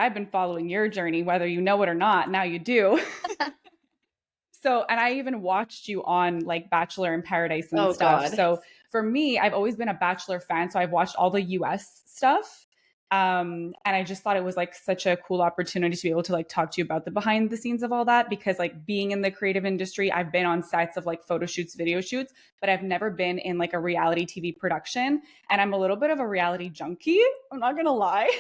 I've been following your journey, whether you know it or not. Now you do. So, and I even watched you on like Bachelor in Paradise and Oh stuff. God. So for me, I've always been a Bachelor fan. So I've watched all the US stuff. And I just thought it was like such a cool opportunity to be able to like talk to you about the behind the scenes of all that, because like being in the creative industry, I've been on sets of like photo shoots, video shoots, but I've never been in like a reality TV production. And I'm a little bit of a reality junkie. I'm not gonna lie.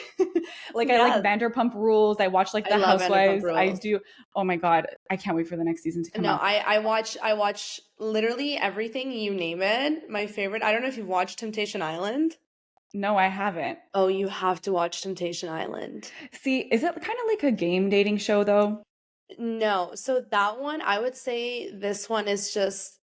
Like I like Yeah, Vanderpump Rules. I watch like I the love Vanderpump Housewives. I Rules. do. Oh my God. I can't wait for the next season to come No, out. I watch literally everything, you name it. My favorite, I don't know if you've watched Temptation Island. No, I haven't. Oh, you have to watch Temptation Island. See, is it kind of like a game dating show though? No, so that one, I would say this one is just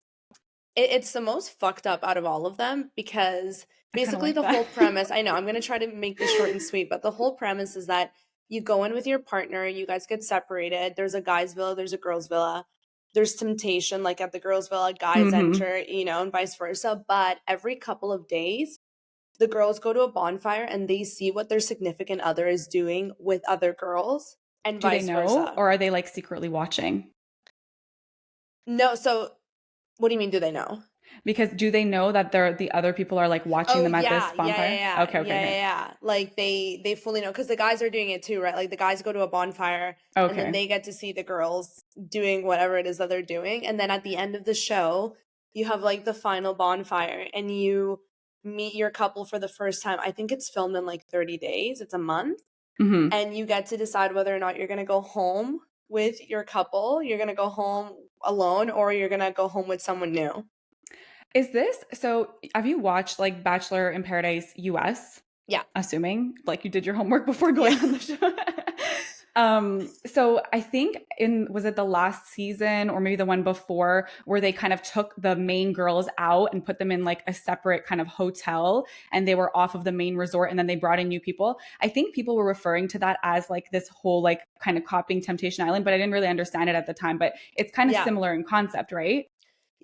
it's the most fucked up out of all of them because I kind of basically like the that. whole premise, I know, I'm going to try to make this short and sweet, but the whole premise is that you go in with your partner, you guys get separated. There's a guy's villa, there's a girl's villa. There's temptation, like at the girl's villa, guys Hmm. enter, and vice versa. But every couple of days, the girls go to a bonfire and they see what their significant other is doing with other girls and Do they vice know, versa. or are they like secretly watching? No, so what do you mean, do they know? Because do they know that the other people are like watching Oh them at yeah, this yeah, bonfire? yeah, Okay, yeah, okay, yeah, okay. yeah. Like they fully know because the guys are doing it too, right? Like the guys go to a bonfire and then Okay. they get to see the girls doing whatever it is that they're doing. And then at the end of the show, you have like the final bonfire and you meet your couple for the first time. I think it's filmed in like 30 days. It's a month. Hmm. And you get to decide whether or not you're going to go home with your couple, you're going to go home alone, or you're going to go home with someone new. Is this so? Have you watched like Bachelor in Paradise US? Yeah. Assuming like you did your homework before Yeah. going on the show. So I think in was it the last season or maybe the one before where they kind of took the main girls out and put them in like a separate kind of hotel and they were off of the main resort and then they brought in new people. I think people were referring to that as like this whole like kind of copying Temptation Island, but I didn't really understand it at the time. But it's kind of Yeah. similar in concept, right?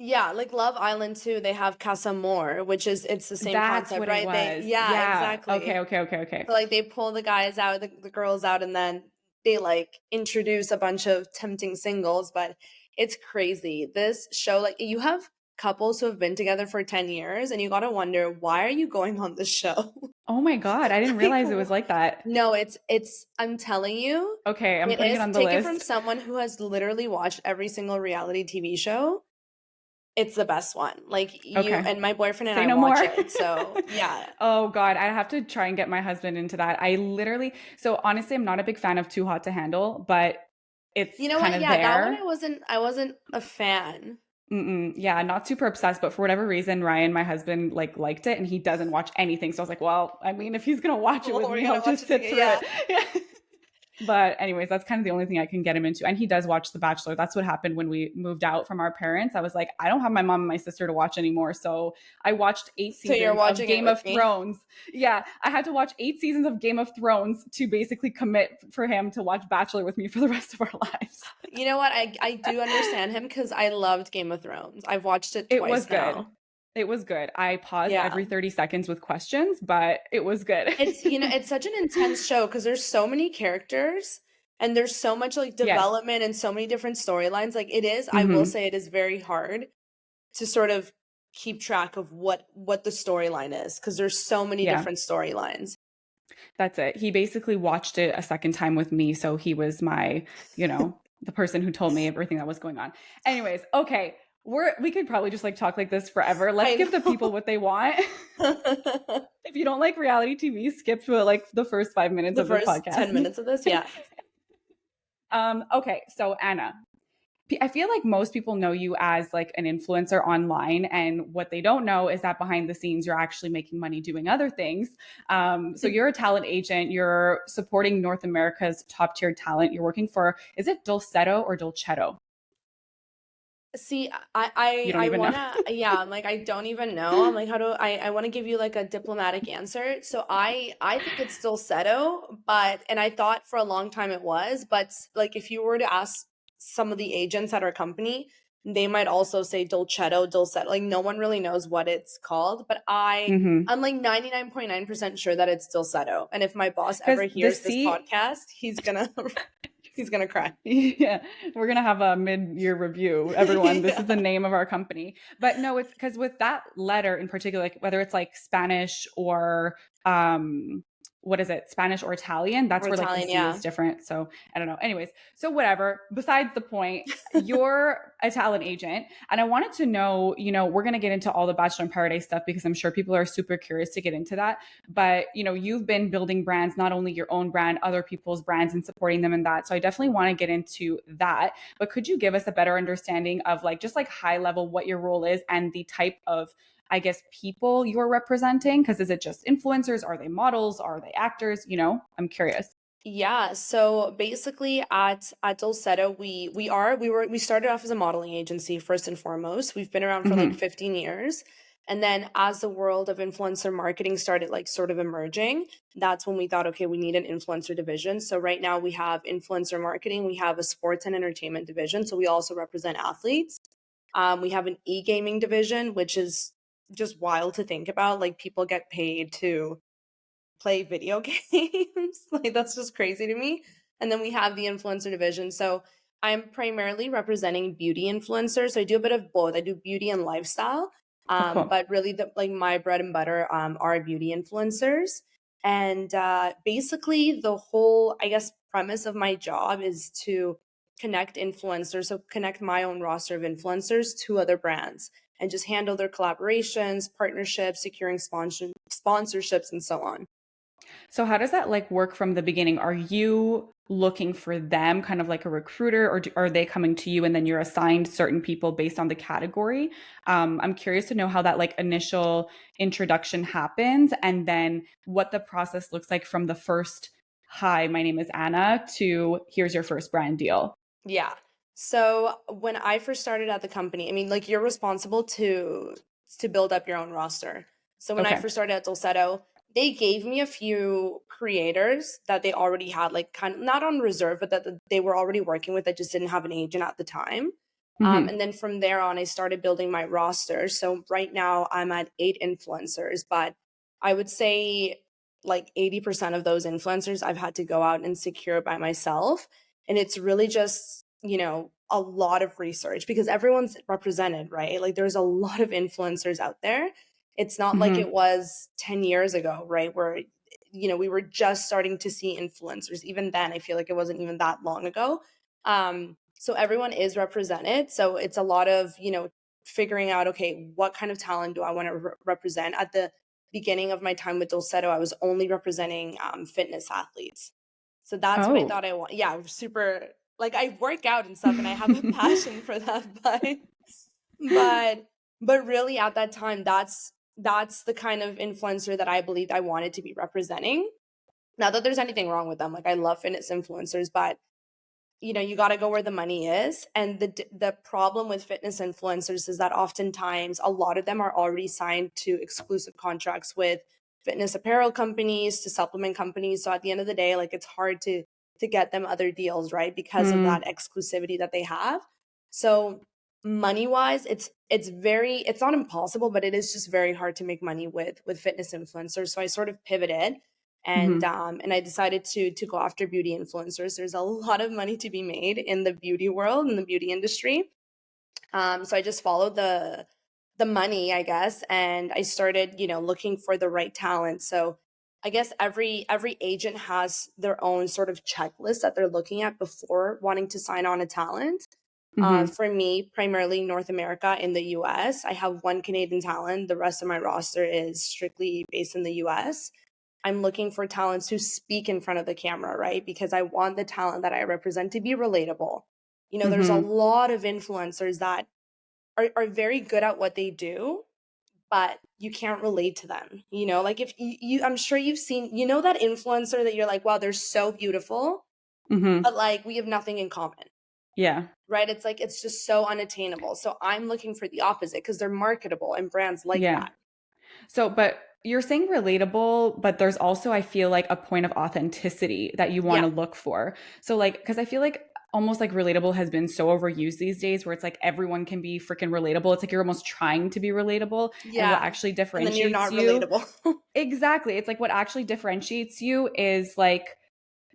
Yeah, like Love Island too, they have Casa More, which is it's the same That's concept, what it right? They was. yeah, Yeah. Okay. exactly. Okay. Okay. Okay. So like they pull the guys out, the girls out, and then they like introduce a bunch of tempting singles, but it's crazy. This show, like you have couples who have been together for 10 years and you gotta wonder why are you going on this show? Oh my God. I didn't Like realize it was like that. no, it's I'm telling you, Okay. I'm it putting it is. on the Take it from list. someone who has literally watched every single reality TV show. It's the best one. Like you Okay. and my boyfriend and Say I no watch more. it. So, yeah. Oh God, I have to try and get my husband into that. I literally, so honestly, I'm not a big fan of Too Hot to Handle, but it's You know kind what? of Yeah, that one there. I wasn't a fan. Mm-mm. Yeah, not super obsessed, but for whatever reason, Ryan, my husband, like liked it, and he doesn't watch anything. So I was like, well, I mean, if he's gonna watch it with Well, we're me, gonna I'll watch just it sit together. through Yeah. it. Yeah. But anyways, that's kind of the only thing I can get him into. And he does watch The Bachelor. That's what happened when we moved out from our parents. I was like, I don't have my mom and my sister to watch anymore. So I watched eight So you're seasons of watching it Game with of me. Thrones. Yeah, I had to watch 8 seasons of Game of Thrones to basically commit for him to watch Bachelor with me for the rest of our lives. You know what? I do understand him because I loved Game of Thrones. I've watched it It was twice good. now. It was good. I paused Yeah. every 30 seconds with questions, but it was good. It's such an intense show because there's so many characters and there's so much like Yes. development and so many different storylines. Like it is, I will Hmm. say it is very hard to sort of keep track of what the storyline is because there's so many Yeah. different storylines. That's it. He basically watched it a second time with me. So he was my, the person who told me everything that was going on. Anyways, okay. We could probably just like talk like this forever. Let's I give the people what they want. know. If you don't like reality TV, skip to like the first 5 minutes The of this first 10 podcast. minutes of this, yeah. Okay. So Anna, I feel like most people know you as like an influencer online, and what they don't know is that behind the scenes, you're actually making money doing other things. So you're a talent agent. You're supporting North America's top tier talent. You're working for, is it Dulcedo or Dolcetto? See, You don't I even know. wanna, yeah, I'm like, I don't even know. I'm like, how do I want to give you like a diplomatic answer. So I think it's still Seto, and I thought for a long time it was, but like if you were to ask some of the agents at our company, they might also say Dulcedo. Like no one really knows what it's called, but Mm-hmm. I'm like 99.9% sure that it's Dulcedo. And if my boss Because ever the hears this C, podcast, he's gonna he's gonna cry. yeah, we're gonna have a mid-year review. Everyone, this is the Yeah. name of our company. But no, it's because with that letter in particular, like whether it's like Spanish or what is it, Spanish or Italian, that's Or where like the Italian, C is yeah. different. So I don't know. Anyways, so whatever. Besides the point, you're a talent agent, and I wanted to know, we're gonna get into all the Bachelor in Paradise stuff because I'm sure people are super curious to get into that. But you've been building brands, not only your own brand, other people's brands, and supporting them in that. So I definitely want to get into that. But could you give us a better understanding of like just like high level what your role is and the type of, I guess, people you're representing? Because is it just influencers? Are they models? Are they actors? I'm curious. Yeah, so basically at Dulcedo, we started off as a modeling agency first and foremost. We've been around for like Mm-hmm. 15 years. And then as the world of influencer marketing started like sort of emerging, that's when we thought, okay, we need an influencer division. So right now we have influencer marketing, we have a sports and entertainment division. So we also represent athletes. We have an e-gaming division, which is just wild to think about. Like people get paid to play video games. Like that's just crazy to me. And then we have the influencer division. So I'm primarily representing beauty influencers. So I do a bit of both. I do beauty and lifestyle. Oh, cool. But really the like my bread and butter are beauty influencers. And basically the whole, I guess, premise of my job is to connect influencers, so connect my own roster of influencers to other brands and just handle their collaborations, partnerships, securing sponsorships, and so on. So how does that like work from the beginning? Are you looking for them kind of like a recruiter, or are they coming to you and then you're assigned certain people based on the category? I'm curious to know how that like initial introduction happens and then what the process looks like from the first, hi, my name is Anna, to here's your first brand deal. Yeah. So when I first started at the company, I mean, like you're responsible to build up your own roster. So when I Okay. first started at Dulcedo, they gave me a few creators that they already had, like kind of not on reserve, but that they were already working with that just didn't have an agent at the time. Hmm. And then from there on, I started building my roster. So right now I'm at 8 influencers, but I would say like 80% of those influencers I've had to go out and secure by myself. And it's really just, a lot of research because everyone's represented, right? Like there's a lot of influencers out there. It's not like it Hmm. was 10 years ago, right? Where, we were just starting to see influencers. Even then, I feel like it wasn't even that long ago. So everyone is represented. So it's a lot of, figuring out, okay, what kind of talent do I want to represent? At the beginning of my time with Dulcedo, I was only representing fitness athletes. So that's what I Oh. thought I want. Yeah, I'm super like I work out and stuff and I have a passion for that, but but really at that time that's the kind of influencer that I believed I wanted to be representing. Not that there's anything wrong with them. Like I love fitness influencers, but you got to go where the money is. And the problem with fitness influencers is that oftentimes a lot of them are already signed to exclusive contracts with fitness apparel companies, to supplement companies. So at the end of the day, like it's hard to get them other deals, right? Because of that Mm, exclusivity that they have. So money wise, it's not impossible, but it is just very hard to make money with fitness influencers. So I sort of pivoted hmm. and I decided to go after beauty influencers. There's a lot of money to be made in the beauty world, in the beauty industry. So I just followed the money, I guess, and I started, looking for the right talent. So I guess every agent has their own sort of checklist that they're looking at before wanting to sign on a talent. Hmm. For me, primarily North America in the US, I have one Canadian talent. The rest of my roster is strictly based in the US. I'm looking for talents who speak in front of the camera, right? Because I want the talent that I represent to be relatable. There's a Hmm. lot of influencers that are very good at what they do, but you can't relate to them. Like if I'm sure you've seen, that influencer that you're like, wow, they're so beautiful, Hmm. but like we have nothing in common, Yeah. right? It's like, it's just so unattainable. So I'm looking for the opposite because they're marketable and brands like Yeah. that. So, but you're saying relatable, but there's also, I feel like, a point of authenticity that you want Yeah. to look for. So, like, because I feel like almost like relatable has been so overused these days, where it's like everyone can be freaking relatable. It's like you're almost trying to be relatable. And what Yeah. actually And then you're differentiates not you, relatable. exactly. It's like what actually differentiates you is like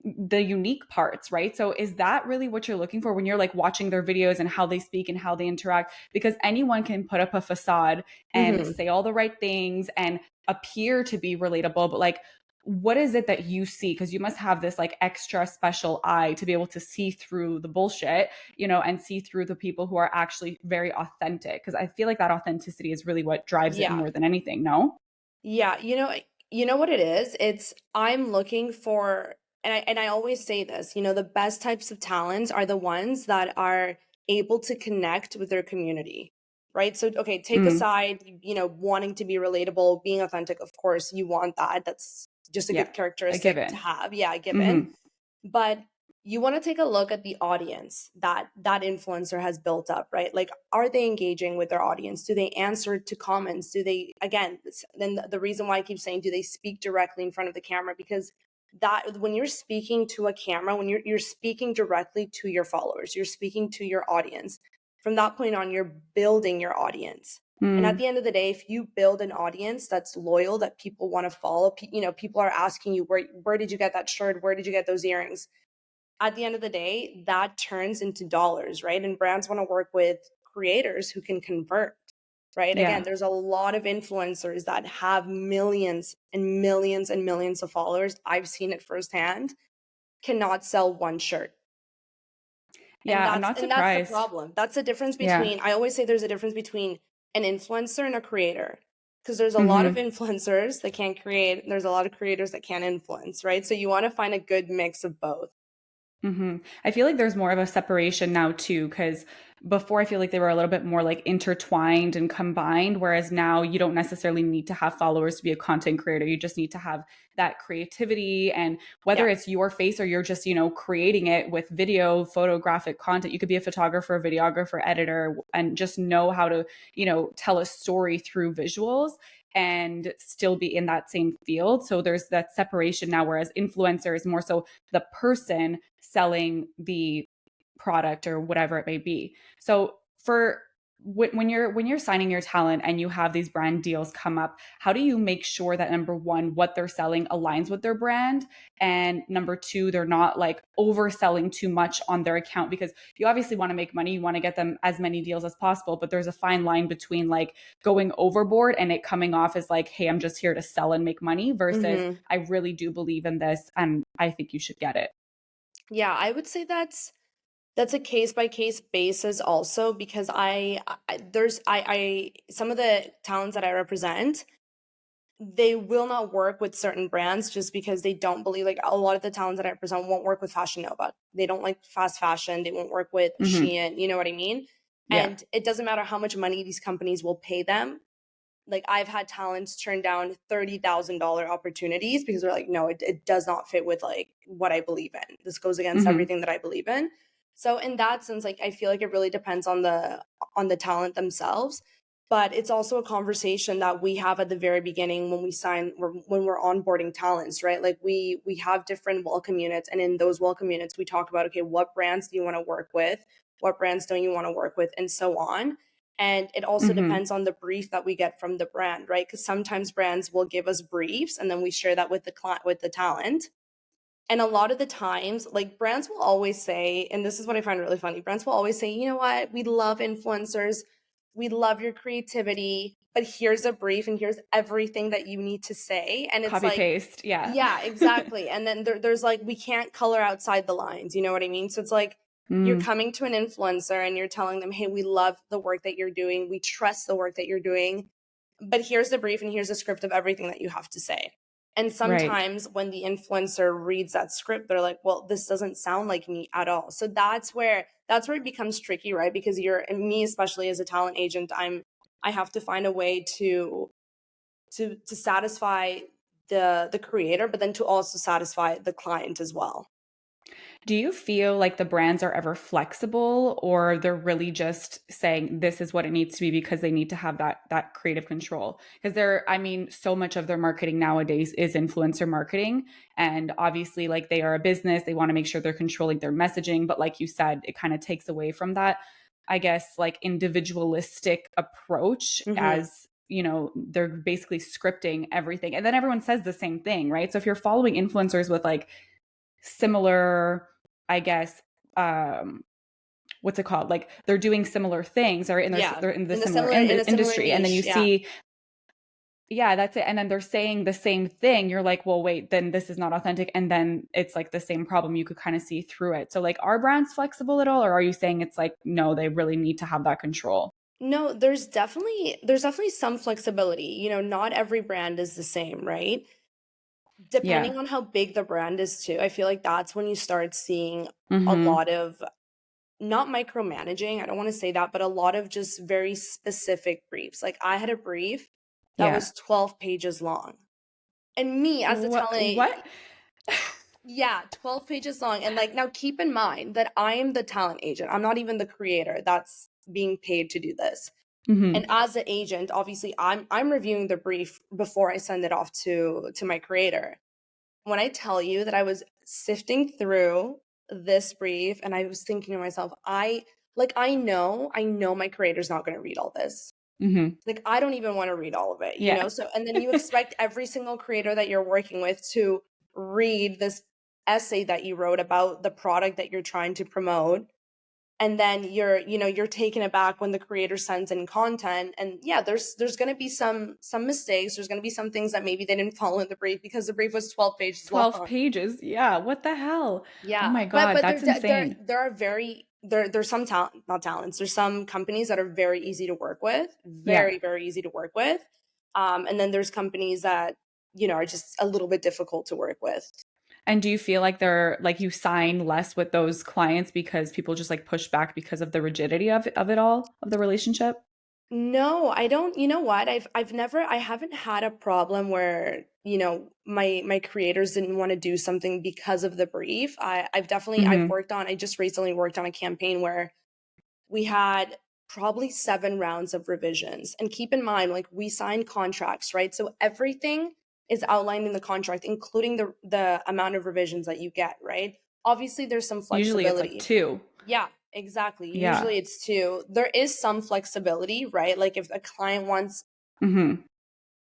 the unique parts, right? So is that really what you're looking for when you're like watching their videos and how they speak and how they interact? Because anyone can put up a facade and Hmm. say all the right things and appear to be relatable, but like, what is it that you see? Because you must have this like extra special eye to be able to see through the bullshit, and see through the people who are actually very authentic. Because I feel like that authenticity is really what drives it Yeah. more than anything. No. Yeah, you know what it is? It's I'm looking for, and I always say this, the best types of talents are the ones that are able to connect with their community. Right? So okay, take Mm, aside, wanting to be relatable, being authentic, of course, you want that. That's just a yeah, good a characteristic to given. have. Yeah, given. Hmm. But you want to take a look at the audience that influencer has built up, right? Like, are they engaging with their audience? Do they answer to comments? Do they, again, then the reason why I keep saying, do they speak directly in front of the camera? Because that when you're speaking to a camera, when you're speaking directly to your followers, you're speaking to your audience. From that point on, you're building your audience. And at Mm, the end of the day, if you build an audience that's loyal, that people want to follow, people are asking you, where did you get that shirt? Where did you get those earrings? At the end of the day, that turns into dollars, right? And brands want to work with creators who can convert, right? Again, yeah. there's a lot of influencers that have millions and millions and millions of followers. I've seen it firsthand, cannot sell one shirt. And Yeah, I'm not that's the surprised. problem. That's the difference Yeah. between, I always say there's a difference between an influencer and a creator. Because there's a lot of Hmm. influencers that can't create, and there's a lot of creators that can't influence, right? So you want to find a good mix of both. Hmm. I feel like there's more of a separation now too, because before I feel like they were a little bit more like intertwined and combined, whereas now you don't necessarily need to have followers to be a content creator. You just need to have that creativity, and whether Yeah. it's your face or you're just, creating it with video, photographic content, you could be a photographer, videographer, editor, and just know how to, tell a story through visuals and still be in that same field. So there's that separation now, whereas influencer is more so the person selling the product or whatever it may be. So for when you're signing your talent and you have these brand deals come up, how do you make sure that number one, what they're selling aligns with their brand, and number two, they're not like overselling too much on their account? Because you obviously want to make money, you want to get them as many deals as possible, but there's a fine line between like going overboard and it coming off as like, hey, I'm just here to sell and make money, versus Hmm. I really do believe in this and I think you should get it. Yeah, I would say that's a case by case basis also, because I some of the talents that I represent, they will not work with certain brands just because they don't believe, like, a lot of the talents that I represent won't work with Fashion Nova. They don't like fast fashion. They won't work with Hmm. Shein. You know what I mean? Yeah. And it doesn't matter how much money these companies will pay them. Like, I've had talents turn down $30,000 opportunities because they're like, no, it does not fit with like what I believe in. This goes against Hmm. everything that I believe in. So in that sense, like, I feel like it really depends on the talent themselves. But it's also a conversation that we have at the very beginning when we when we're onboarding talents, right? Like, we have different welcome units, and in those welcome units, we talk about, okay, what brands do you want to work with? What brands don't you want to work with? And so on. And it also Hmm. depends on the brief that we get from the brand, right? Because sometimes brands will give us briefs and then we share that with the client, with the talent. And a lot of the times, like, brands will always say, and this is what I find really funny, brands will always say, you know what, we love influencers, we love your creativity, but here's a brief and here's everything that you need to say. And it's Copy like, paste. Yeah. yeah, exactly. And then there's like, we can't color outside the lines. You know what I mean? So it's like, you're Mm, coming to an influencer and you're telling them, hey, we love the work that you're doing. We trust the work that you're doing. But here's the brief and here's the script of everything that you have to say. And right. sometimes when the influencer reads that script, they're like, well, this doesn't sound like me at all. So that's where it becomes tricky, right? Because and me, especially as a talent agent, I have to find a way to satisfy the creator, but then to also satisfy the client as well. Do you feel like the brands are ever flexible, or they're really just saying this is what it needs to be because they need to have that creative control? Because I mean, so much of their marketing nowadays is influencer marketing. And obviously, like they are a business, they want to make sure they're controlling their messaging. But like you said, it kind of takes away from that, I guess, like individualistic approach Hmm. as they're basically scripting everything. And then everyone says the same thing, right? So if you're following influencers with like similar, I guess, um, what's it called? Like they're doing similar things, or Yeah, they're in the in a similar similar industry, and then you niche. Yeah. see, yeah, that's it. And then they're saying the same thing. You're like, well, wait, then this is not authentic. And then it's like the same problem. You could kind of see through it. So, like, are brands flexible at all, or are you saying it's like no, they really need to have that control? No, there's definitely some flexibility. Not every brand is the same, right? Yeah. Depending on how big the brand is too, I feel like that's when you start seeing a Mm-hmm. lot of, not micromanaging, I don't want to say that, but a lot of just very specific briefs. Like I had a brief that Yeah. was 12 pages long. And me as the What? talent, What? yeah, 12 pages long. And like now keep in mind that I am the talent agent. I'm not even the creator that's being paid to do this. And Mm-hmm. as the agent, obviously I'm reviewing the brief before I send it off to my creator. When I tell you that I was sifting through this brief and I was thinking to myself, I know my creator's not going to read all this. Mm-hmm. Like I don't even want to read all of it, Yeah. So and then you expect every single creator that you're working with to read this essay that you wrote about the product that you're trying to promote, and then you're taken aback when the creator sends in content. And yeah, there's going to be some mistakes, there's going to be some things that maybe they didn't follow in the brief because the brief was 12 pages 12 long. pages. Yeah. What the hell? Oh Yeah, my but God. but That's insane. there are very there's some talent, not talents, there's some companies that are very easy to work with, Yeah. very very easy to work with. And then there's companies that are just a little bit difficult to work with. And do you feel like they're like you sign less with those clients because people just like push back because of the rigidity of it all, of the relationship? No, I don't. You know what? I haven't had a problem where, my creators didn't want to do something because of the brief. Mm-hmm. I just recently worked on a campaign where we had probably 7 rounds of revisions. And keep in mind, like we signed contracts, right? So everything is outlined in the contract, including the amount of revisions that you get, right? Obviously, there's some Usually it's like flexibility. two. Yeah, exactly. Yeah. Usually it's two. There is some flexibility, right? Like if a client wants Mm-hmm.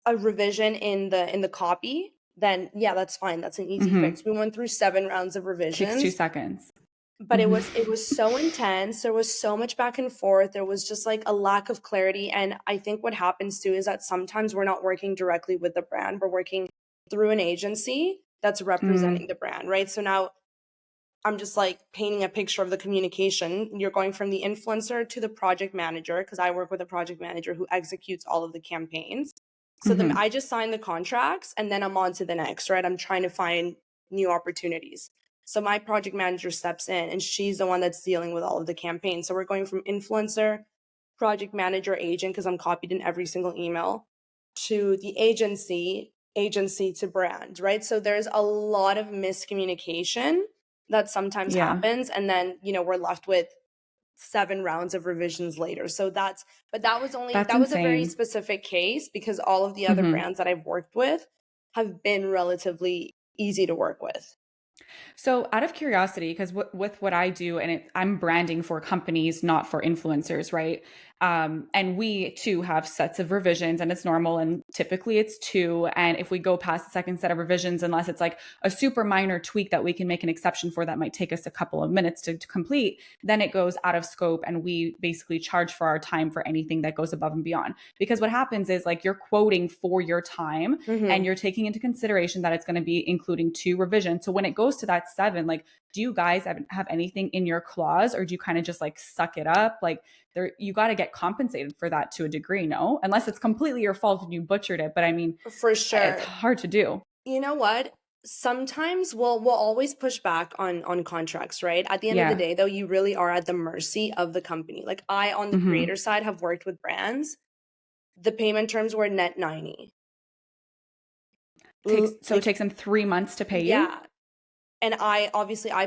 a revision in the copy, then yeah, that's fine. That's an easy Mm-hmm. fix. We went through 7 rounds of Takes two revisions, seconds. but it Mm-hmm. was it was so intense. There was so much back and forth. There was just like a lack of clarity. And I think what happens too is that sometimes we're not working directly with the brand. We're working through an agency that's Mm. representing the brand, right? So now I'm just like painting a picture of the communication. You're going from the influencer to the project manager, because I work with a project manager who executes all of the campaigns. So Mm-hmm. I just sign the contracts and then I'm on to the next, right? I'm trying to find new opportunities. So my project manager steps in and she's the one that's dealing with all of the campaigns. So we're going from influencer, project manager, agent, because I'm copied in every single email, to the agency to brand, right? So there's a lot of miscommunication that sometimes Yeah. happens, and then we're left with 7 rounds of revisions later. So That's that was a very insane. specific case, because all of the other Mm-hmm. brands that I've worked with have been relatively easy to work with. So, out of curiosity, because with what I do, and I'm branding for companies, not for influencers, right? And we too have sets of revisions, and it's normal. And typically it's two. And if we go past the second set of revisions, unless it's like a super minor tweak that we can make an exception for that might take us a couple of minutes to complete, then it goes out of scope. And we basically charge for our time for anything that goes above and beyond. Because what happens is like you're quoting for your time and Hmm. you're taking into consideration that it's going to be including two revisions. So when it goes to that seven, like, do you guys have anything in your clause, or do you kind of just like suck it up? Like, there, you got to get compensated for that to a degree, no? Unless it's completely your fault and you butchered it. But I mean, For it's sure. hard to do. You know what? Sometimes we'll always push back on contracts, right? At the end of the Yeah. day, though, you really are at the mercy of the company. Like I, on the Mm-hmm. creator side, have worked with brands. The payment terms were net 90. So it Like, takes them 3 months to pay you. yeah, And I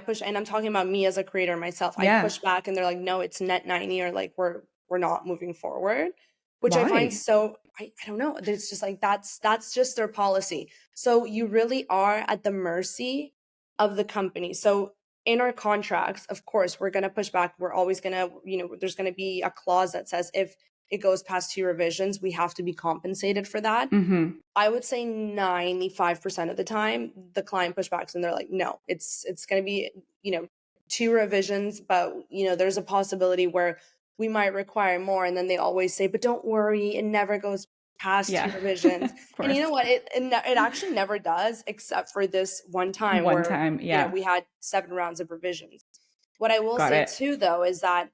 push, and I'm talking about me as a creator myself. I Yeah. push back and they're like, no, it's net 90, or like we're not moving forward, which I find Why? so, I don't know. It's just like that's just their policy. So you really are at the mercy of the company. So in our contracts, of course, we're going to push back. We're always going to, there's going to be a clause that says if it goes past 2 revisions, we have to be compensated for that. Mm-hmm. I would say 95% of the time, the client pushbacks and they're like, no, it's going to be, 2 revisions, but there's a possibility where we might require more. And then they always say, but don't worry, it never goes past two Yeah. revisions. Of And you know course. what? It actually never does, except for this one time One where, time. Yeah. we had 7 rounds of revisions. What I will Got say it. too, though, is that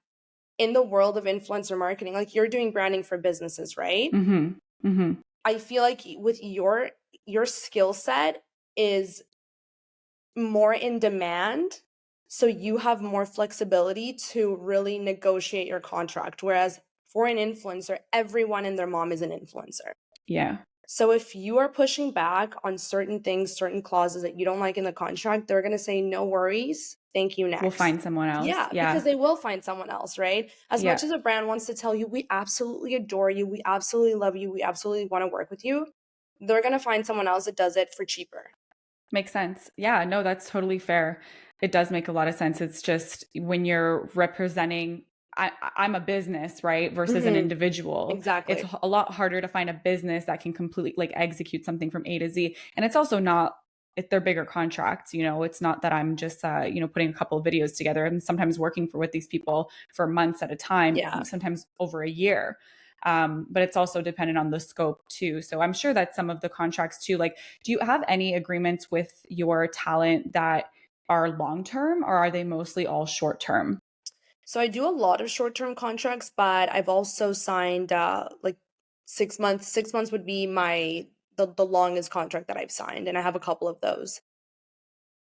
in the world of influencer marketing, like you're doing branding for businesses, right? Mm-hmm. Mm-hmm. I feel like with your skill set is more in demand, so you have more flexibility to really negotiate your contract, whereas for an influencer, everyone and their mom is an influencer. Yeah. So if you are pushing back on certain things, certain clauses that you don't like in the contract, they're going to say no worries, thank you, We'll next. find someone else. Yeah, because Yeah. they will find someone else, right? As Yeah. much as a brand wants to tell you, we absolutely adore you, we absolutely love you, we absolutely want to work with you, they're going to find someone else that does it for cheaper. Makes sense. Yeah, no, that's totally fair. It does make a lot of sense. It's just when you're representing, I'm a business, right? Versus an Hmm. individual. It's Exactly. a lot harder to find a business that can completely like execute something from A to Z. And it's also not, if they're bigger contracts, it's not that I'm just, putting a couple of videos together. I'm sometimes working with these people for months at a time, Yeah. sometimes over a year. But it's also dependent on the scope too. So I'm sure that some of the contracts too, like, do you have any agreements with your talent that are long term, or are they mostly all short term? So I do a lot of short-term contracts, but I've also signed like 6 months. 6 months would be the longest contract that I've signed, and I have a couple of those.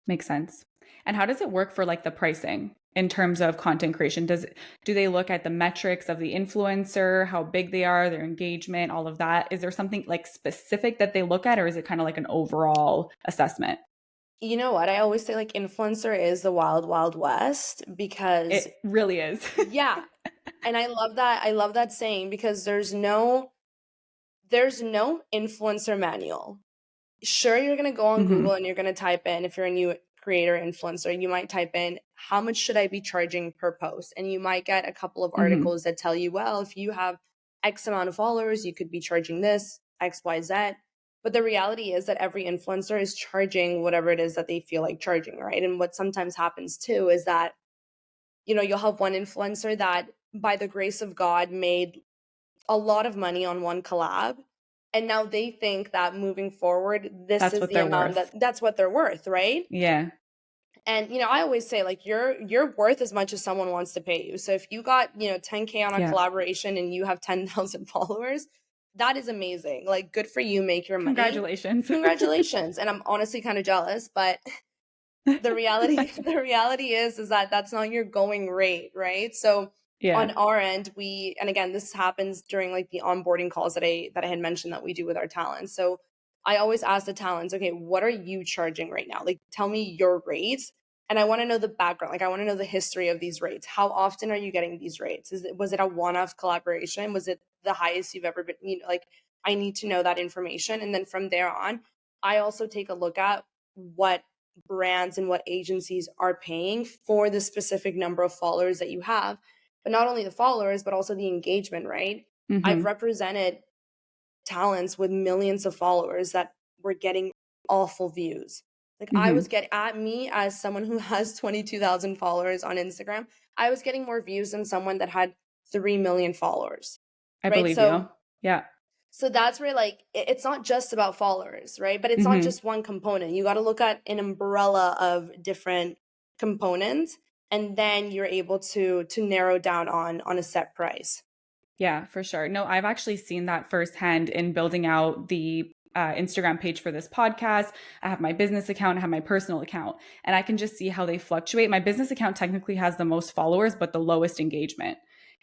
Makes sense. And how does it work for like the pricing in terms of content creation? Do they look at the metrics of the influencer, how big they are, their engagement, all of that? Is there something like specific that they look at, or is it kind of like an overall assessment? You know what? I always say like influencer is the wild, wild west because It really is. yeah, and I love that. I love that saying because there's no influencer manual. Sure, you're going to go on Google Hmm. and you're going to type in, if you're a new creator influencer, you might type in how much should I be charging per post, and you might get a couple of Hmm. articles that tell you, well, if you have X amount of followers, you could be charging this XYZ. But the reality is that every influencer is charging whatever it is that they feel like charging, right? And what sometimes happens too is that you'll have one influencer that by the grace of God made a lot of money on one collab, and now they think that moving forward this That's is what the they're amount worth. that's what they're worth, right? Yeah. And I always say like you're worth as much as someone wants to pay you. So if you got 10K on a Yeah. collaboration and you have 10,000 followers, that is amazing. Like, good for you, make your money, Congratulations. congratulations. And I'm honestly kind of jealous, but the reality the reality is that that's not your going rate, right? So on Yeah. our end, and again, this happens during like the onboarding calls that I had mentioned that we do with our talents. So I always ask the talents, okay, what are you charging right now? Like, tell me your rates, and I want to know the background. Like, I want to know the history of these rates. How often are you getting these rates? Was it a one-off collaboration? Was it the highest you've ever been? Like, I need to know that information, and then from there on, I also take a look at what brands and what agencies are paying for the specific number of followers that you have. But not only the followers, but also the engagement, right? I've Hmm. represented talents with millions of followers that were getting awful views. Like, I was Hmm. getting, at me as someone who has 22,000 followers on Instagram, I was getting more views than someone that had 3 million followers, I right? believe you. Yeah. So that's where like it's not just about followers, right? But it's not Hmm. just one component. You got to look at an umbrella of different components, and then you're able to narrow down on a set price. Yeah, for sure. No, I've actually seen that firsthand in building out the Instagram page for this podcast. I have my business account, I have my personal account, and I can just see how they fluctuate. My business account technically has the most followers, but the lowest engagement.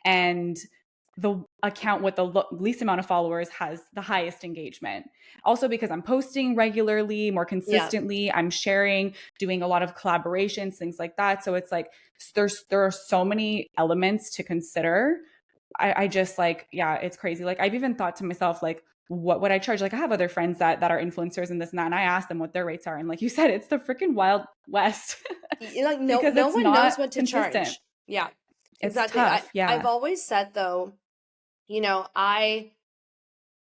And the account with the least amount of followers has the highest engagement. Also because I'm posting regularly, more Yeah. consistently, I'm sharing, doing a lot of collaborations, things like that. So it's like there are so many elements to consider. I just like, yeah, it's crazy. Like I've even thought to myself, like, what would I charge? Like I have other friends that are influencers and this and that, and I ask them what their rates are. And like you said, it's the freaking Wild West Like because no it's one not knows what to consistent. charge. Yeah. It's Exactly. tough. I've Yeah. always said though, I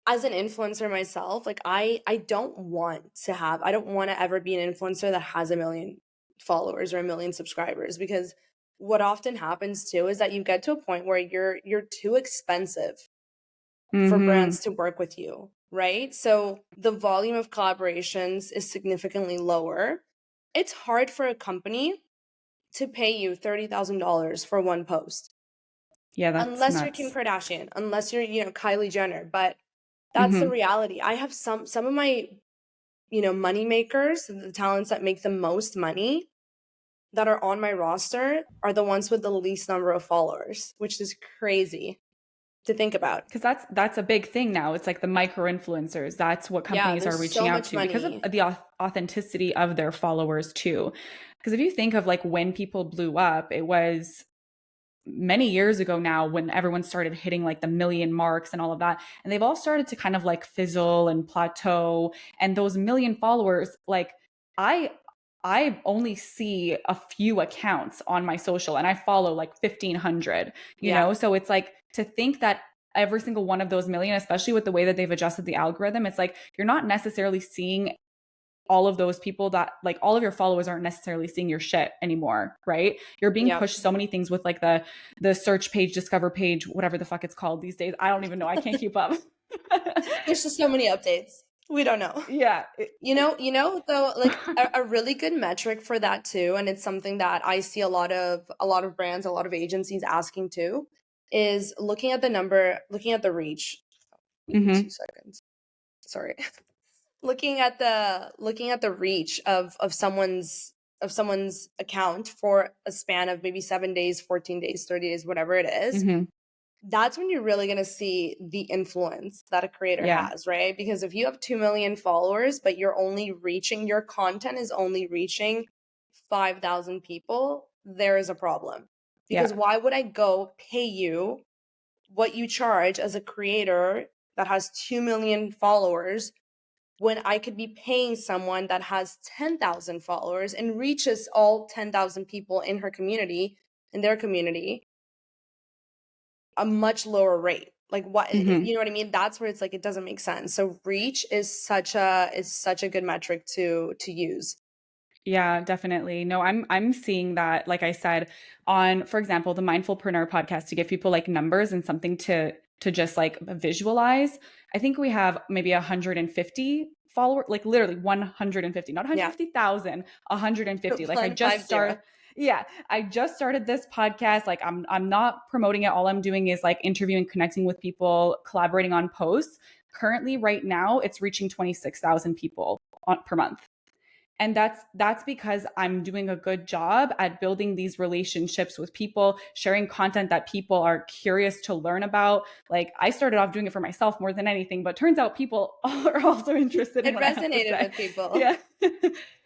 as an influencer myself, like I don't want to ever be an influencer that has a million followers or a million subscribers, because what often happens too is that you get to a point where you're too expensive for Mm-hmm. brands to work with you, right? So the volume of collaborations is significantly lower. It's hard for a company to pay you $30,000 for one post. Yeah, that's Unless you're Kim nuts. Kardashian, unless you're, Kylie Jenner, but that's the Mm-hmm. reality. I have some of my, money makers, the talents that make the most money that are on my roster are the ones with the least number of followers, which is crazy to think about. Because that's a big thing now. It's like the micro influencers. That's what Yeah, companies are there's reaching so out much to because of money. the authenticity of their followers too. Because if you think of like when people blew up, it was many years ago now when everyone started hitting like the million marks and all of that. And they've all started to kind of like fizzle and plateau. And those million followers, like I I only see a few accounts on my social and I follow like 1,500, Yeah. So it's like to think that every single one of those million, especially with the way that they've adjusted the algorithm, it's like you're not necessarily seeing all of those people that like all of your followers aren't necessarily seeing your shit anymore, right? You're being Yep. pushed so many things with like the search page, discover page, whatever the fuck it's called these days. I don't even know. I can't keep up. There's just so many updates. We don't know. Yeah. Though, like a really good metric for that too, and it's something that I see a lot of brands, a lot of agencies asking too, is looking at the reach. Give me Mm-hmm. 2 seconds. Sorry. Looking at the reach of someone's account for a span of maybe 7 days, 14 days, 30 days, whatever it is. Mm-hmm. That's when you're really going to see the influence that a creator Yeah. has, right? Because if you have 2 million followers, but your content is only reaching 5,000 people, there is a problem. Yeah. Because why would I go pay you what you charge as a creator that has 2 million followers when I could be paying someone that has 10,000 followers and reaches all 10,000 people in their community, a much lower rate? Like what, Mm-hmm. you know what I mean? That's where it's like it doesn't make sense. So reach is such a good metric to use. Yeah, definitely. No, I'm seeing that, like I said, on, for example, the Mindfulpreneur podcast to give people like numbers and something to just like visualize. I think we have maybe 150 followers, like literally 150, not Yeah. 150,000, 150. Like I just 150. started. Yeah, I just started this podcast. Like I'm not promoting it. All I'm doing is like interviewing, connecting with people, collaborating on posts. Currently, right now, it's reaching 26,000 people per month. And that's because I'm doing a good job at building these relationships with people, sharing content that people are curious to learn about. Like I started off doing it for myself more than anything, but turns out people are also interested in It what I have to resonated say. with people. Yeah.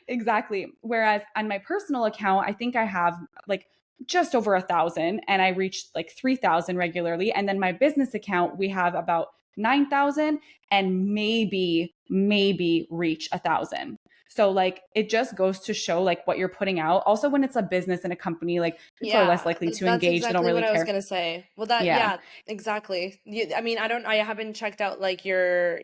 Exactly. Whereas on my personal account, I think I have like just over 1,000 and I reach like 3,000 regularly. And then my business account, we have about 9,000 and maybe reach 1,000. So like it just goes to show like what you're putting out. Also, when it's a business and a company, like people are less Yeah, likely to that's engage. They don't exactly what really I was care. gonna say. Well, Yeah. yeah, exactly. I mean, I haven't checked out like your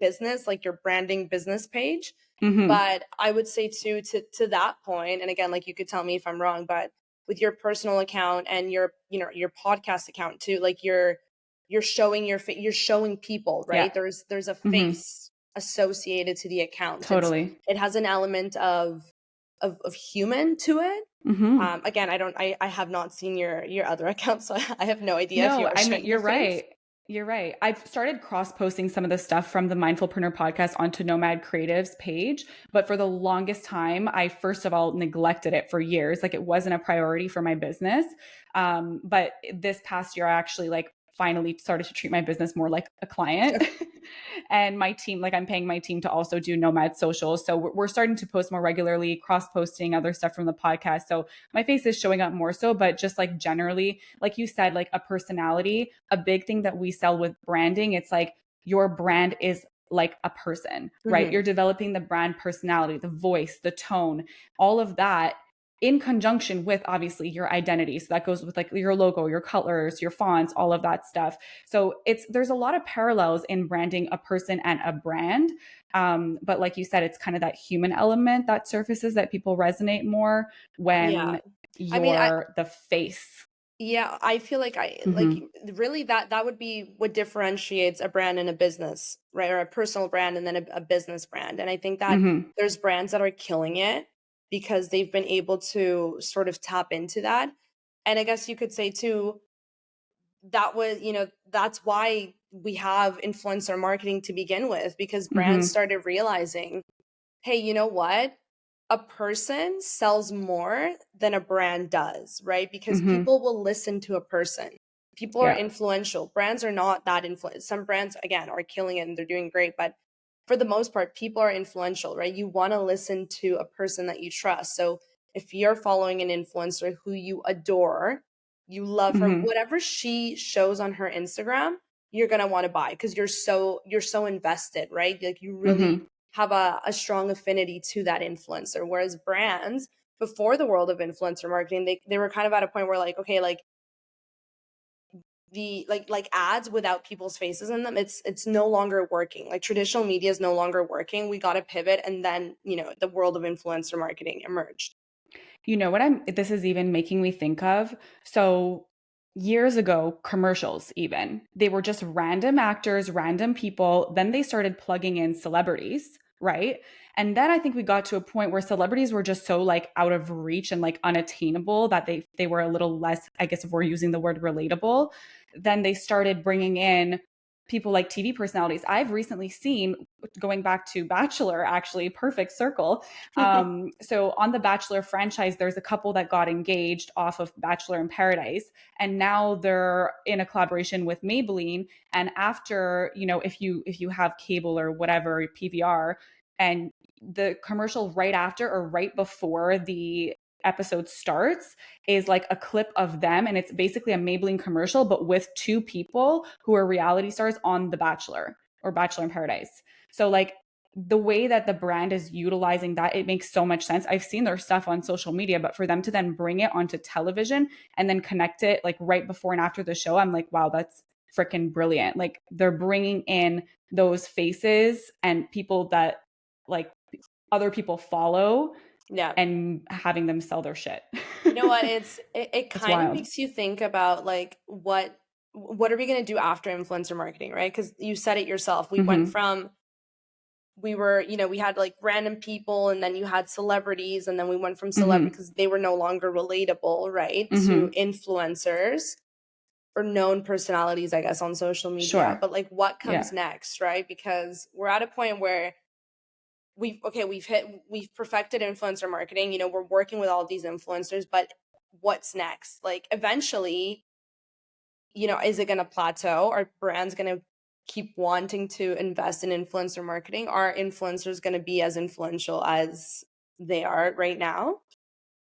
business, like your branding business page, Hmm. but I would say too, to that point, and again, like you could tell me if I'm wrong, but with your personal account and your podcast account too, like you're showing you're showing people, Yeah. right? There's a Hmm. face associated to the account. Totally. It has an element of human to it. Hmm. Again, I have not seen your other account, so I have no idea if you No, are I mean, showing your you're face. right. You're right. I've started cross posting some of the stuff from the Mindfulpreneur podcast onto Nomad Creative's page. But for the longest time, I first of all neglected it for years. Like it wasn't a priority for my business. But this past year, I actually like finally started to treat my business more like a client. And my team, like I'm paying my team to also do Nomad socials. So we're starting to post more regularly, cross posting other stuff from the podcast. So my face is showing up more so, but just like generally, like you said, like a personality, a big thing that we sell with branding, it's like your brand is like a person, right? You're developing the brand personality, the voice, the tone, all of that in conjunction with obviously your identity. So that goes with like your logo, your colors, your fonts, all of that stuff. So there's a lot of parallels in branding a person and a brand. But like you said, it's kind of that human element that surfaces that people resonate more Yeah. when I mean, you're the face. yeah, I feel like Mm-hmm. really that would be what differentiates a brand and a business, right? Or a personal brand and then a business brand. And I think that Mm-hmm. there's brands that are killing it because they've been able to sort of tap into that. And I guess you could say too, that was, that's why we have influencer marketing to begin with, because brands Mm-hmm. started realizing, hey, you know what? A person sells more than a brand does, right? Because Mm-hmm. people will listen to a person. People are Yeah. influential. Brands are not that influential. Some brands, again, are killing it and they're doing great. But for the most part, people are influential, right? You want to listen to a person that you trust. So if you're following an influencer who you adore, you love her, Mm-hmm. whatever she shows on her Instagram, you're going to want to buy because you're so invested, right? Like you really Mm-hmm. have a strong affinity to that influencer. Whereas brands, before the world of influencer marketing, they were kind of at a point where like, okay, like the like ads without people's faces in them, it's no longer working. Like traditional media is no longer working. We got to pivot, and then the world of influencer marketing emerged. You know what this is even making me think of? So years ago, commercials even, they were just random actors, random people. Then they started plugging in celebrities, right? And then I think we got to a point where celebrities were just so like out of reach and like unattainable that they were a little less, I guess if we're using the word relatable. Then they started bringing in people like TV personalities. I've recently seen, going back to Bachelor, actually, perfect circle. So on the Bachelor franchise, there's a couple that got engaged off of Bachelor in Paradise, and now they're in a collaboration with Maybelline. And after, if you have cable or whatever PVR, and the commercial right after or right before the episode starts is like a clip of them, and it's basically a Maybelline commercial but with two people who are reality stars on The Bachelor or Bachelor in Paradise. So like the way that the brand is utilizing that, it makes so much sense. I've seen their stuff on social media, but for them to then bring it onto television and then connect it like right before and after the show, I'm like, wow, that's freaking brilliant. Like they're bringing in those faces and people that like other people follow Yeah. and having them sell their shit. You know what? It It's kind of wild. makes you think about like what are we going to do after influencer marketing, right? Because you said it yourself. We went Mm-hmm. from we were, we had like random people, and then you had celebrities, and then we went from celebrity Mm-hmm. because they were no longer relatable, right? To Mm-hmm. influencers or known personalities, I guess, on social media. Sure. But like what Yeah. comes next, right? Because we're at a point where we've perfected influencer marketing, we're working with all of these influencers, but what's next? Like eventually, is it going to plateau? Are brands going to keep wanting to invest in influencer marketing? Are influencers going to be as influential as they are right now?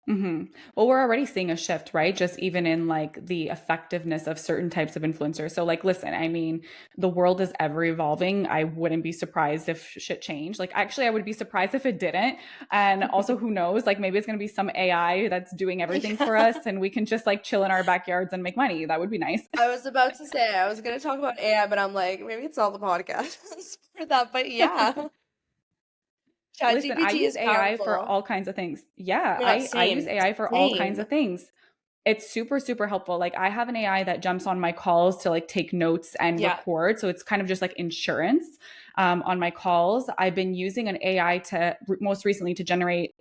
Mm-hmm. Well, we're already seeing a shift, right? Just even in like the effectiveness of certain types of influencers. So, like, listen, I mean, the world is ever evolving. I wouldn't be surprised if shit changed. Like, actually, I would be surprised if it didn't. And also, who knows? Like, maybe it's going to be some AI that's doing everything for Yeah. us and we can just like chill in our backyards and make money. That would be nice. I was about to say I was going to talk about AI, but I'm like, maybe it's not the podcast for that. But yeah, Listen, I ChatGPT use is AI for powerful. all kinds of things. Yeah, Yeah, I use same, AI for all kinds same. of things. It's super, super helpful. Like I have an AI that jumps on my calls to like take notes and Yeah. record. So it's kind of just like insurance on my calls. I've been using an AI to most recently to generate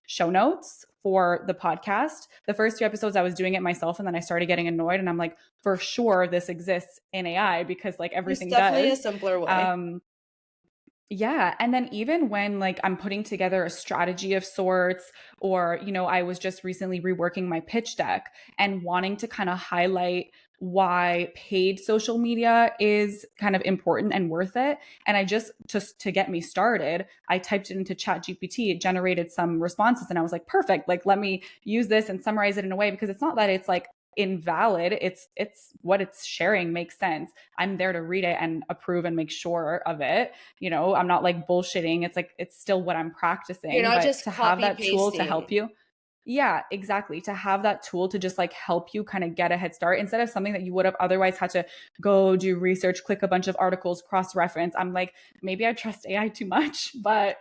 show notes for the podcast. The first two episodes I was doing it myself, and then I started getting annoyed, and I'm like, for sure this exists in AI because like There's everything definitely a does. simpler way. Um, Yeah. And then even when like I'm putting together a strategy of sorts, or, I was just recently reworking my pitch deck and wanting to kind of highlight why paid social media is kind of important and worth it. And I just to get me started, I typed it into Chat GPT. It generated some responses and I was like, perfect. Like, let me use this and summarize it in a way, because it's not that it's like invalid. It's what it's sharing makes sense. I'm there to read it and approve and make sure of it. I'm not like bullshitting. It's like, it's still what I'm You're practicing, not but just to have copy that tool to help pasting. you. Yeah, exactly. To have that tool to just like help you kind of get a head start instead of something that you would have otherwise had to go do research, click a bunch of articles, cross reference. I'm like, maybe I trust AI too much, but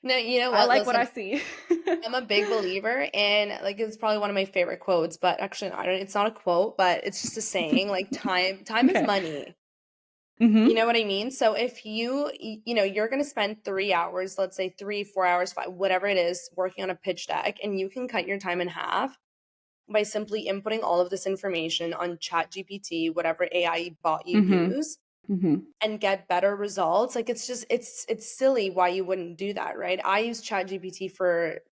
No, you know I what? like what I Listen, see. I'm a big believer in, like, it's probably one of my favorite quotes, but actually I don't, it's not a quote, but it's just a saying, like, time is Okay. money. You Mm-hmm. know what I mean? So if you're going to spend 3 hours, let's say 3, 4 hours, five, whatever it is, working on a pitch deck, and you can cut your time in half by simply inputting all of this information on Chat GPT, whatever AI bot you Mm-hmm. use, Mm-hmm. and get better results. Like, it's just, it's silly why you wouldn't do that, right? I use Chat GPT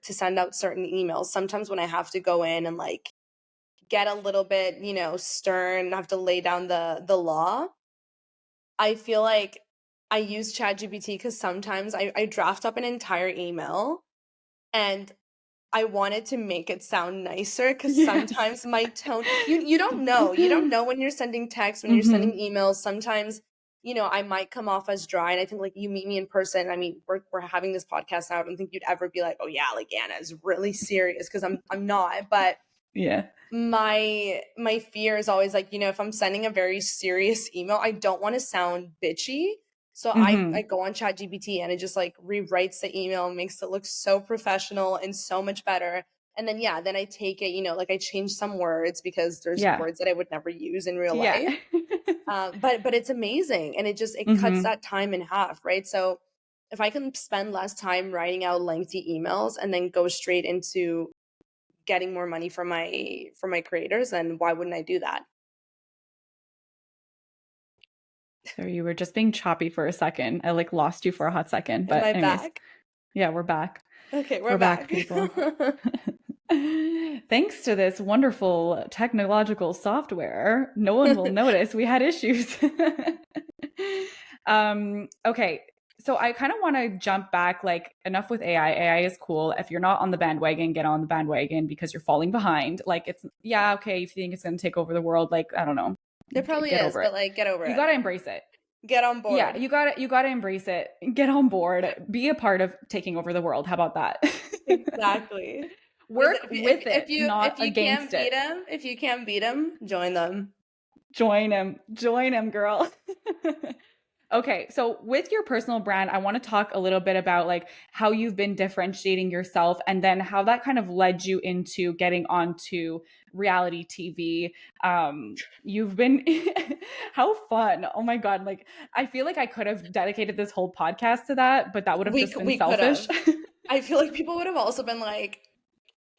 to send out certain emails. Sometimes when I have to go in and like get a little bit, stern, have to lay down the law, I feel like I use ChatGPT because sometimes I draft up an entire email and I wanted to make it sound nicer because Yes. sometimes my tone, you don't know. You don't know when you're sending text, when you're sending Mm-hmm. emails. Sometimes, I might come off as dry. And I think, like, you meet me in person. I mean, we're having this podcast now. I don't think you'd ever be like, oh yeah, like Anna is really serious, because I'm not. But Yeah. my fear is always like, if I'm sending a very serious email, I don't want to sound bitchy. So I Mm-hmm. go on Chat GPT and it just like rewrites the email and makes it look so professional and so much better. And then yeah, then I take it, like I change some words because there's Yeah. words that I would never use in real Yeah. life. But it's amazing, and it cuts Mm-hmm. that time in half, right? So if I can spend less time writing out lengthy emails and then go straight into getting more money for my creators, and why wouldn't I do that? So you were just being choppy for a second. I like lost you for a hot second, Am but I anyways, back? yeah, we're back. Okay, we're We're back, back. people. Thanks to this wonderful technological software, no one will notice we had issues. Okay. So I kind of want to jump back, like, enough with AI. AI is cool. If you're not on the bandwagon, get on the bandwagon because you're falling behind. Like, it's, yeah, okay, if you think it's going to take over the world, like, I don't know, It probably get is, over but it. like, get over You it. got to embrace it. Get on Yeah, board. you got to embrace it. Get on board. Be a part of taking over the world. How about that? Exactly. What is Work it? with it, If not you can't against beat it. them, join them. Join him, girl. Okay, so with your personal brand, I want to talk a little bit about like how you've been differentiating yourself and then how that kind of led you into getting onto reality TV. You've been how fun. Oh my God. Like, I feel like I could have dedicated this whole podcast to that, but that would have just been We could selfish. have. I feel like people would have also been like,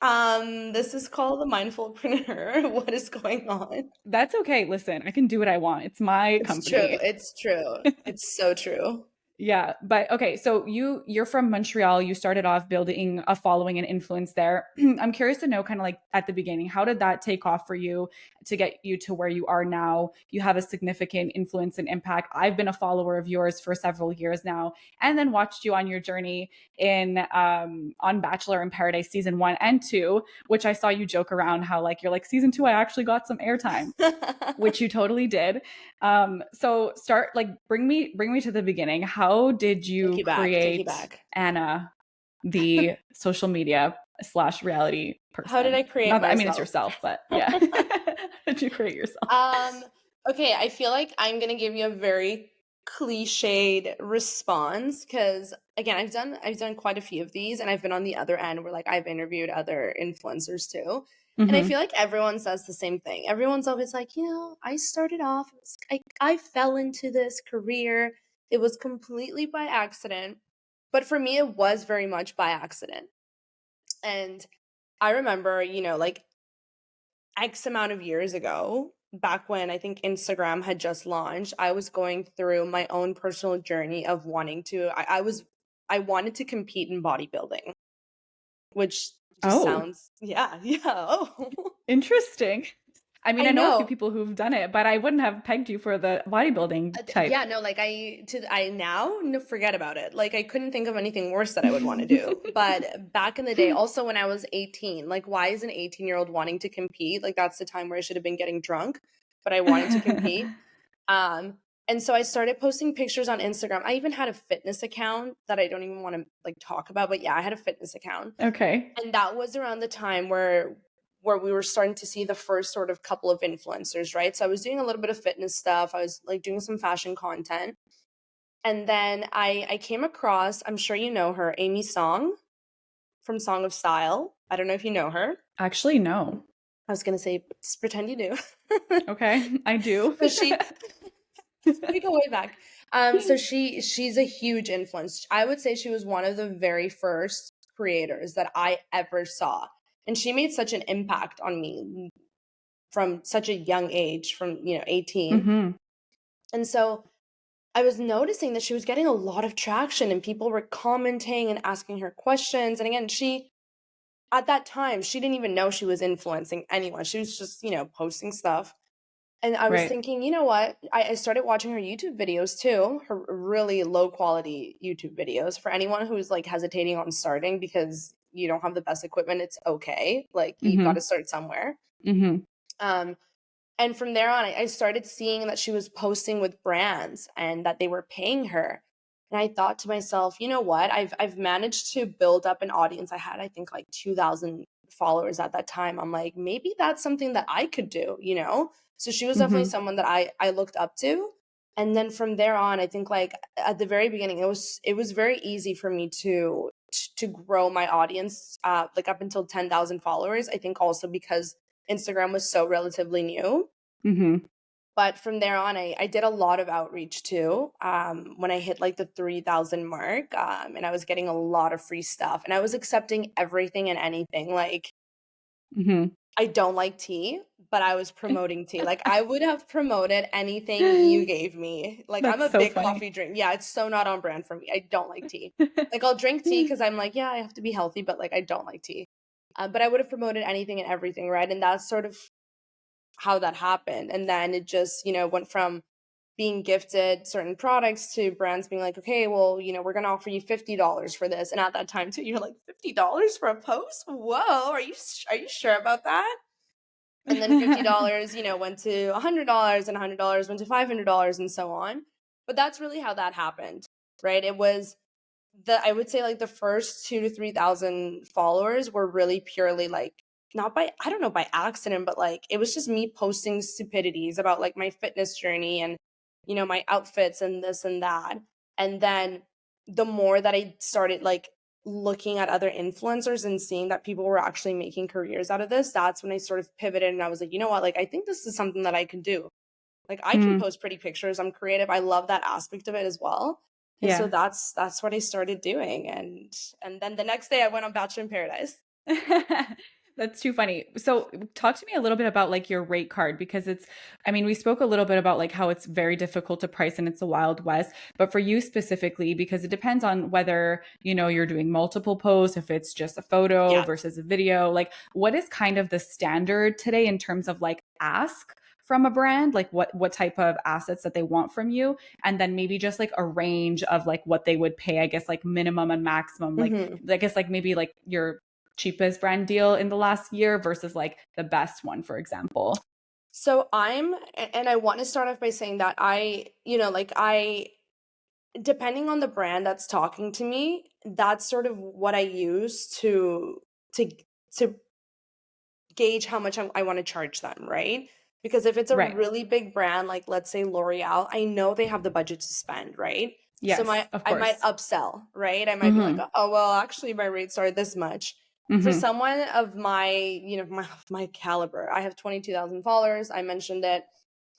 this is called the mindfulpreneur. What is going on? That's okay. Listen, I can do what I want. It's my It's true. company. It's true. It's so true. Yeah, but okay, so you're from Montreal. You started off building a following and influence there. I'm curious to know kind of like at the beginning, how did that take off for you to get you to where you are now? You have a significant influence and impact. I've been a follower of yours for several years now, and then watched you on your journey in on Bachelor in Paradise season 1 and 2, which I saw you joke around how like you're like season 2 I actually got some airtime, which you totally did. So start like bring me to the beginning. How did Take you you back. Take you create back. Anna, the social media slash reality How did person? I create Not that I mean it's myself? yourself, but yeah. How did you create yourself? Um, okay, I feel like I'm gonna give you a very cliched response because, again, I've done quite a few of these, and I've been on the other end where like I've interviewed other influencers too. And I Mm-hmm. feel like everyone says the same thing. Everyone's always like, I started off, I fell into this career. It was completely by accident. But for me, it was very much by accident. And I remember, like X amount of years ago, back when I think Instagram had just launched, I was going through my own personal journey of wanting to, I wanted to compete in bodybuilding, which just Oh, sounds, yeah, yeah. Oh, interesting. I mean, I I know a few know. people who've done it, but I wouldn't have pegged you for the bodybuilding type. Yeah, no, like I now no, forget about it. Like I couldn't think of anything worse that I would want to do. But back in the day, also when I was 18, like why is an 18-year-old wanting to compete? Like that's the time where I should have been getting drunk, but I wanted to compete. Um, and so I started posting pictures on Instagram. I even had a fitness account that I don't even want to like talk about, but yeah, I had a fitness account. Okay. And that was around the time where we were starting to see the first sort of couple of influencers, right? So I was doing a little bit of fitness stuff. I was like doing some fashion content. And then I came across, I'm sure you know her, Amy Song from Song of Style. I don't know if you know her. Actually, no. I was gonna say, just pretend you do. Okay, I do. So we go way back. So she's a huge influence. I would say she was one of the very first creators that I ever saw. And she made such an impact on me from such a young age, from 18. Hmm. And so I was noticing that she was getting a lot of traction and people were commenting and asking her questions. And again, she at that time, she didn't even know she was influencing anyone. She was just, posting stuff. And I was Right. thinking, you know what? I started watching her YouTube videos too, her really low quality YouTube videos. For anyone who's like hesitating on starting because you don't have the best equipment, it's okay. Like you got Hmm. to start somewhere. Hmm. Um, and from there on, I started seeing that she was posting with brands and that they were paying her. And I thought to myself, you know what? I've managed to build up an audience. I had, I think, like 2,000 followers at that time. I'm like, maybe that's something that I could do. So she was definitely Hmm. someone that I looked up to. And then from there on, I think like at the very beginning, it was very easy for me to grow my audience, like up until 10,000 followers. I think also because Instagram was so relatively new. Hmm. But from there on, I did a lot of outreach too. When I hit like the 3,000 mark, and I was getting a lot of free stuff, and I was accepting everything and anything. Like Hmm. I don't like tea, but I was promoting tea. Like I would have promoted anything you gave me. Like I'm That's a so big funny. coffee drink. Yeah, it's so not on brand for me. I don't like tea. Like I'll drink tea because I'm like, yeah, I have to be healthy, but like I don't like tea. But I would have promoted anything and everything, right? And that's sort of how that happened. And then it just, went from being gifted certain products to brands being like, okay, well, we're going to offer you $50 for this. And at that time too, you're like, $50 for a post? Whoa, are you sure about that? And then $50, went to $100 and $100 went to $500 and so on. But that's really how that happened, right? It was I would say like the first 2 to 3,000 followers were really purely like not by I don't know by accident, but like it was just me posting stupidities about like my fitness journey and my outfits and this and that. And then the more that I started like looking at other influencers and seeing that people were actually making careers out of this, that's when I sort of pivoted and I was like, you know what, like I think this is something that I can do. Like I can Mm, post pretty pictures. I'm creative. I love that aspect of it as well. And so yeah. that's what I started doing. And then the next day I went on Bachelor in Paradise. That's too funny. So, talk to me a little bit about like your rate card because I mean, we spoke a little bit about like how it's very difficult to price and it's a wild west, but for you specifically, because it depends on whether, you're doing multiple posts, if it's just a photo Yeah. versus a video, like what is kind of the standard today in terms of like ask from a brand, like what type of assets that they want from you, and then maybe just like a range of like what they would pay, I guess like minimum and maximum, like hmm I guess like maybe like your cheapest brand deal in the last year versus like the best one, for example. So and I want to start off by saying that I depending on the brand that's talking to me, that's sort of what I use to to gauge how much I want to charge them, right? Because if it's a Right. really big brand, like let's say L'Oreal, I know they have the budget to spend, right? So Yes, of I might course. upsell, right? I might be like, Mm-hmm. oh well, actually my rates are this much. For Mm-hmm. someone of my, my caliber, I have 22,000 followers. I mentioned it.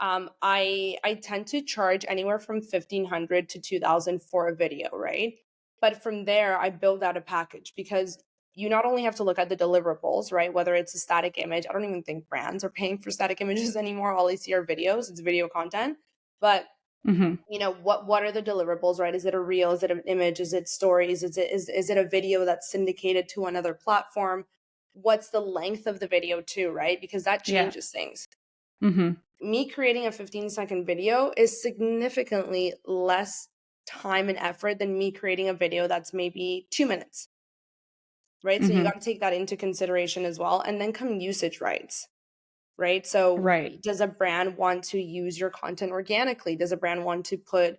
I tend to charge anywhere from 1,500 to 2,000 for a video, right? But from there, I build out a package because you not only have to look at the deliverables, right? Whether it's a static image, I don't even think brands are paying for static images anymore. All I see are videos, it's video content. But Mm-hmm. you know, what are the deliverables, right? Is it a reel? Is it an image? Is it stories? Is it a video that's syndicated to another platform? What's the length of the video too, right? Because that Yeah. changes things. Mm-hmm. Me creating a 15-second video is significantly less time and effort than me creating a video that's maybe 2 minutes, right? So you Mm-hmm. got to take that into consideration as well. And then come usage rights, right? So Right. does a brand want to use your content organically? Does a brand want to put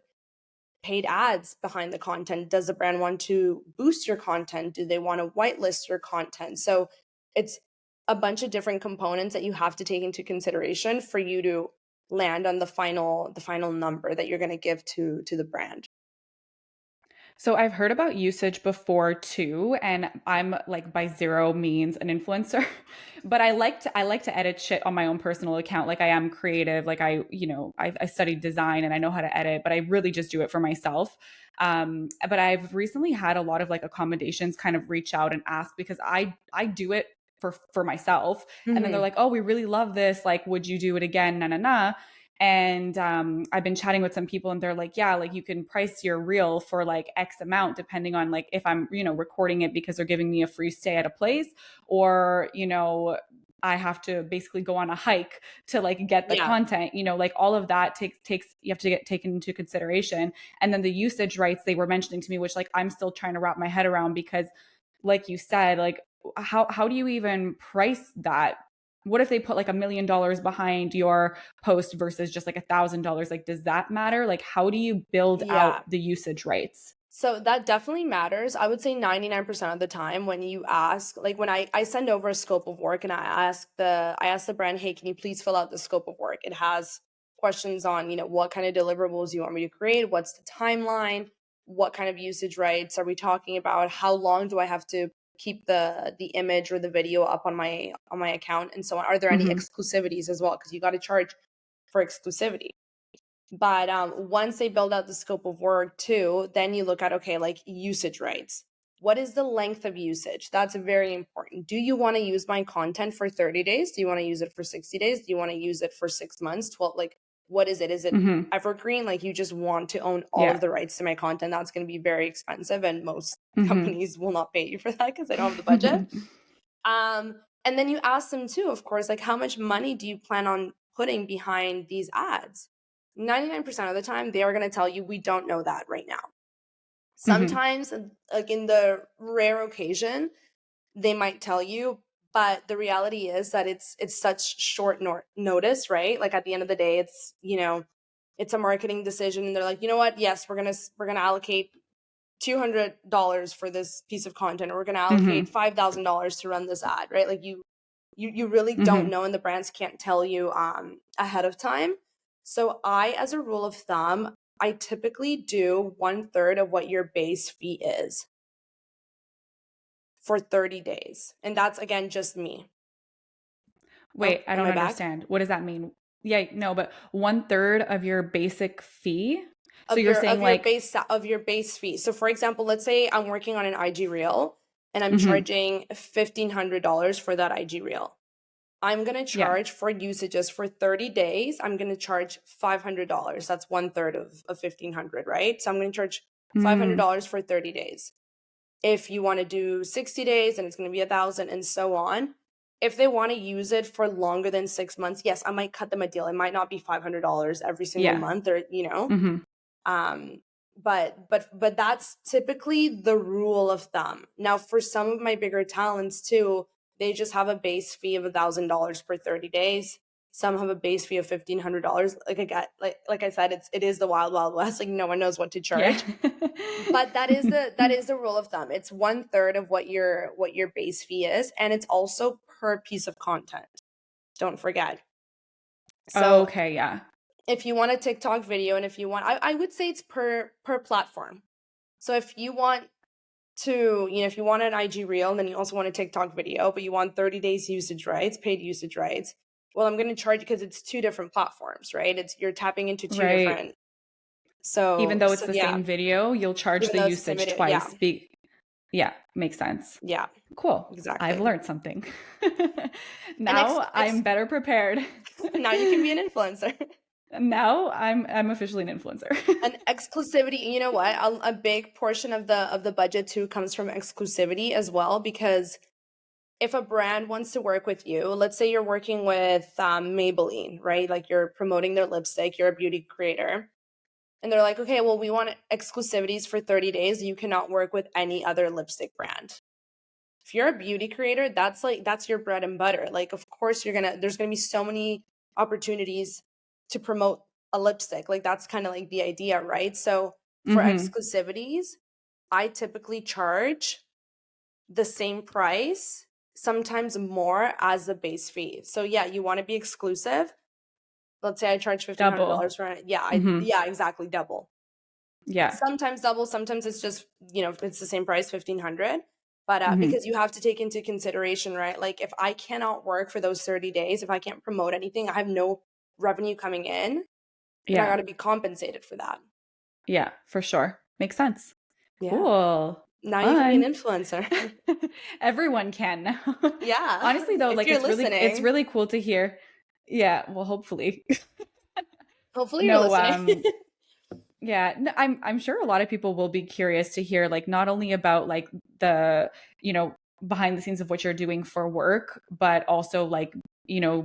paid ads behind the content? Does the brand want to boost your content? Do they want to whitelist your content? So it's a bunch of different components that you have to take into consideration for you to land on the final number that you're going to give to the brand. So I've heard about usage before too, and I'm like by zero means an influencer, but I like to edit shit on my own personal account. Like I am creative, like I studied design and I know how to edit, but I really just do it for myself. But I've recently had a lot of like accommodations kind of reach out and ask because I do it for myself, and then they're Mm-hmm. like, oh, we really love this. Like, would you do it again? Na na na. And I've been chatting with some people and they're like, yeah, like you can price your reel for like X amount, depending on like if I'm, recording it because they're giving me a free stay at a place, or, I have to basically go on a hike to like get the Yeah. content, like all of that takes, you have to get taken into consideration. And then the usage rights they were mentioning to me, which like I'm still trying to wrap my head around because like you said, like how do you even price that? What if they put like $1 million behind your post versus just like $1,000? Like, does that matter? Like, how do you build Yeah. out the usage rights? So that definitely matters. I would say 99% of the time when you ask, like when I send over a scope of work and I ask the brand, hey, can you please fill out the scope of work? It has questions on, what kind of deliverables you want me to create, what's the timeline, what kind of usage rights are we talking about, how long do I have to keep the image or the video up on my account, and so on. Are there any Mm-hmm. exclusivities as well? Because you got to charge for exclusivity. But once they build out the scope of work too, then you look at, okay, like usage rights. What is the length of usage? That's very important. Do you want to use my content for 30 days? Do you want to use it for 60 days? Do you want to use it for 6 months, 12? Like, what is it? Is it Mm-hmm. evergreen? Like, you just want to own all Yeah. of the rights to my content? That's going to be very expensive, and most Mm-hmm. companies will not pay you for that because they don't have the budget. And then you ask them too, of course, like how much money do you plan on putting behind these ads? 99% of the time, they are going to tell you, we don't know that right now. Mm-hmm. Sometimes, like in the rare occasion, they might tell you, but the reality is that it's such short notice, right? Like at the end of the day, it's a marketing decision, and they're like, you know what? Yes, we're gonna allocate $200 for this piece of content, or we're going to allocate Mm-hmm. $5,000 to run this ad, right? Like you really don't Mm-hmm. know, and the brands can't tell you ahead of time. So as a rule of thumb, I typically do 1/3 of what your base fee is for 30 days. And that's, again, just me. Oh, Wait, I am don't I back? understand. What does that mean? Yeah, no, but 1/3 of your basic fee. So Of you're saying like, your base fee. So for example, let's say I'm working on an IG reel and I'm mm-hmm. charging $1,500 for that IG reel. I'm going to Yeah. charge for usages for 30 days. I'm going to charge $500. That's 1/3 of 1,500, right? So I'm going to charge Mm. $500 for 30 days. If you want to do 60 days, then it's going to be 1,000, and so on. If they want to use it for longer than 6 months, yes, I might cut them a deal. It might not be $500 every single Yeah. month, or Mm-hmm. um, but that's typically the rule of thumb. Now, for some of my bigger talents too, they just have a base fee of $1,000 per 30 days. Some have a base fee of $1,500. Like I got, like I said, it is the wild, wild west. Like no one knows what to Yeah. charge. But that is the rule of thumb. It's 1/3 of what your base fee is, and it's also per piece of content. Don't forget. So Okay, yeah. if you want a TikTok video, and if you want, I would say it's per platform. So if you want to, if you want an IG reel and then you also want a TikTok video, but you want 30 days usage rights, paid usage rights, well, I'm going to charge, because it's two different platforms, right? You're tapping into two Right. different. Even So though it's the yeah, same video, you'll charge even the though it's the same usage video, yeah. twice. Yeah, makes sense. Yeah, Cool. I've exactly. learned something. And Now I'm better prepared. now you can be an influencer. Now I'm officially an influencer. And exclusivity, you know what? A big portion of the budget too comes from exclusivity as well, because if a brand wants to work with you, let's say you're working with Maybelline, right? Like you're promoting their lipstick, you're a beauty creator, and they're like, okay, well, we want exclusivities for 30 days. You cannot work with any other lipstick brand. If you're a beauty creator, that's your bread and butter. Like, of course, there's gonna be so many opportunities to promote a lipstick. Like, that's kind of like the idea, right? So for exclusivities, I typically charge the same price, sometimes more, as the base fee. So yeah, you want to be exclusive. Let's say I charge Double. $1,500 for it. Yeah, Hmm. yeah, exactly, double. Yeah. Sometimes double, sometimes it's just, it's the same price, 1,500. But Hmm. because you have to take into consideration, right? Like if I cannot work for those 30 days, if I can't promote anything, I have no revenue coming in, and I got Yeah. to be compensated for that. Yeah, for sure. Makes sense. Yeah. Cool. Now you can be an Fun. influencer. Everyone can now. Yeah. Honestly though, If like you're it's listening, really cool to hear. Yeah, well hopefully. hopefully you're No, listening. yeah, no, I'm sure a lot of people will be curious to hear like not only about like the, behind the scenes of what you're doing for work, but also like,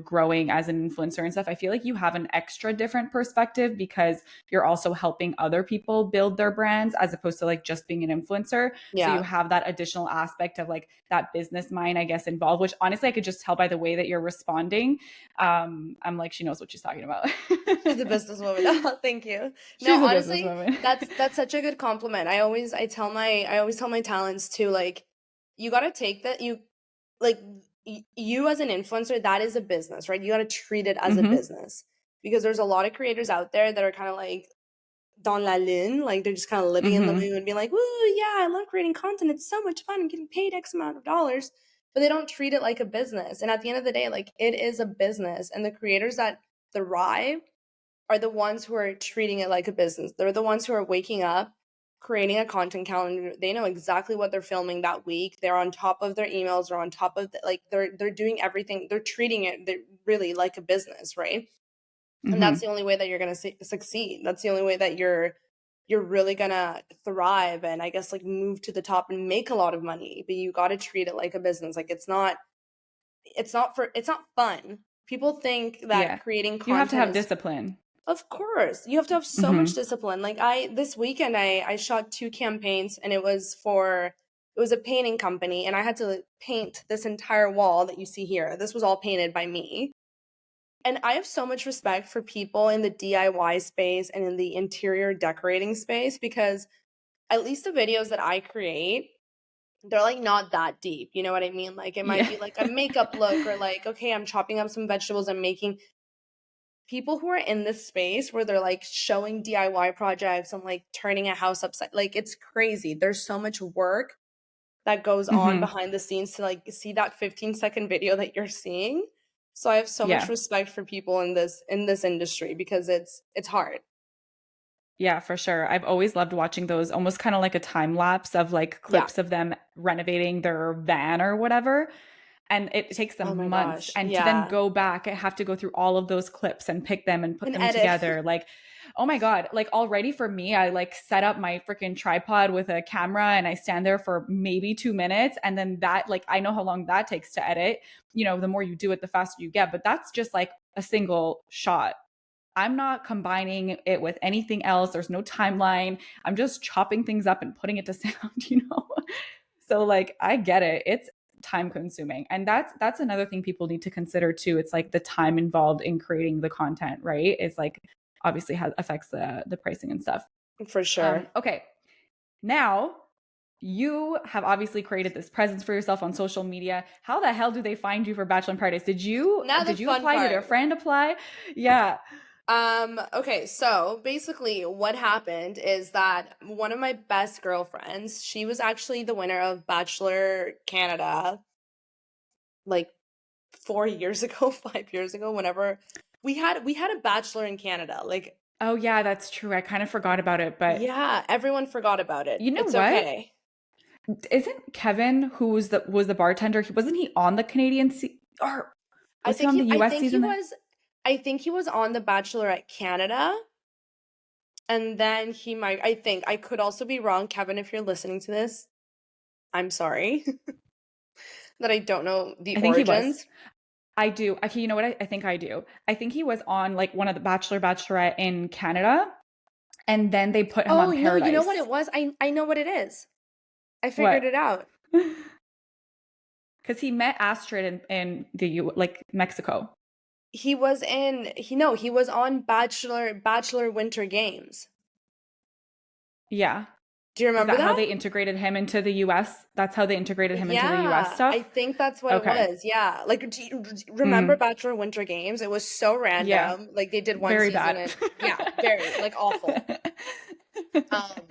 growing as an influencer and stuff. I feel like you have an extra different perspective because you're also helping other people build their brands as opposed to like just being an influencer. So you Yeah. have that additional aspect of like that business mind, I guess, involved, which honestly I could just tell by the way that you're responding. I'm like, she knows what she's talking about. She's a businesswoman. Oh, thank you. No, She's a honestly, businesswoman. that's such a good compliment. I always tell my talents too, like, you gotta take that you like you as an influencer, that is a business, right? You gotta treat it as a Hmm. business. Because there's a lot of creators out there that are kind of like dans la lune, like they're just kind of living in the Hmm. moon, being like, "Woo, yeah, I love creating content. It's so much fun. I'm getting paid X amount of dollars." But they don't treat it like a business. And at the end of the day, like it is a business. And the creators that thrive are the ones who are treating it like a business. They're the ones who are waking up, creating a content calendar. They know exactly what they're filming that week. They're on top of their emails. They're on top of like they're doing everything. They're treating it really like a business, right? And that's Hmm. the only way that you're going to succeed. That's the only way that you're really going to thrive and I guess like move to the top and make a lot of money. But you got to treat it like a business. Like it's not fun. People think that Yeah. creating You have to content have is, discipline. of course, you have to have so much Hmm. discipline. Like this weekend I shot 2 campaigns, and it was a painting company, and I had to paint this entire wall that you see here. This was all painted by me. And I have so much respect for people in the DIY space and in the interior decorating space, because at least the videos that I create, they're like not that deep. You know what I mean? Like it might Yeah. be like a makeup look, or like, okay, I'm chopping up some vegetables and making. People who are in this space where they're like showing DIY projects and like turning a house upside, like it's crazy. There's so much work that goes on Hmm. behind the scenes to like see that 15-second video that you're seeing. So I have so much Yeah. respect for people in this industry, because it's hard. Yeah, for sure. I've always loved watching those, almost kind of like a time lapse of like Yeah. clips of them renovating their van or whatever. And it takes Oh them my months. gosh. And to then Yeah. go back, I have to go through all of those clips and pick them and put An them edit. together. Like, oh my God. Like already for me, I like set up my freaking tripod with a camera and I stand there for maybe 2 minutes. And then that, like, I know how long that takes to edit. The more you do it, the faster you get. But that's just like a single shot. I'm not combining it with anything else. There's no timeline. I'm just chopping things up and putting it to sound. So like I get it. It's time consuming. And that's another thing people need to consider too. It's like the time involved in creating the content, right? It's like obviously has affects the pricing and stuff. For sure. Okay. Now you have obviously created this presence for yourself on social media. How the hell do they find you for Bachelor and Paradise? Did you Now the did you fun apply? Did a part. friend apply? Yeah. Okay, so basically what happened is that one of my best girlfriends, she was actually the winner of Bachelor Canada like 4 years ago, 5 years ago, whenever we had a Bachelor in Canada. Like, Oh yeah, that's true. I kind of forgot about it, but yeah, everyone forgot about it. you know It's what? okay. Isn't Kevin, who was the bartender, wasn't he on the or was he on the US season? I think he was on The Bachelorette Canada. And then he might, I think, I could also be wrong. Kevin, if you're listening to this, I'm sorry that I don't know the I think he was. origins. I do. Okay, you know what? I think I do. I think he was on like one of the Bachelorette in Canada, and then they put him Oh, on no, you know what Paradise. it was? I know what it is. I figured What? it out. Because he met Astrid in the like Mexico. He was he was on Bachelor Winter Games. Yeah. Do you Is remember that how that? they integrated him into the US? That's how they integrated him into the US Yeah, I stuff? think that's what it Okay. was. Yeah. Like, do you remember Mm, Bachelor Winter Games? It was so yeah. random. Like, they did one Very season bad. and yeah, very like awful.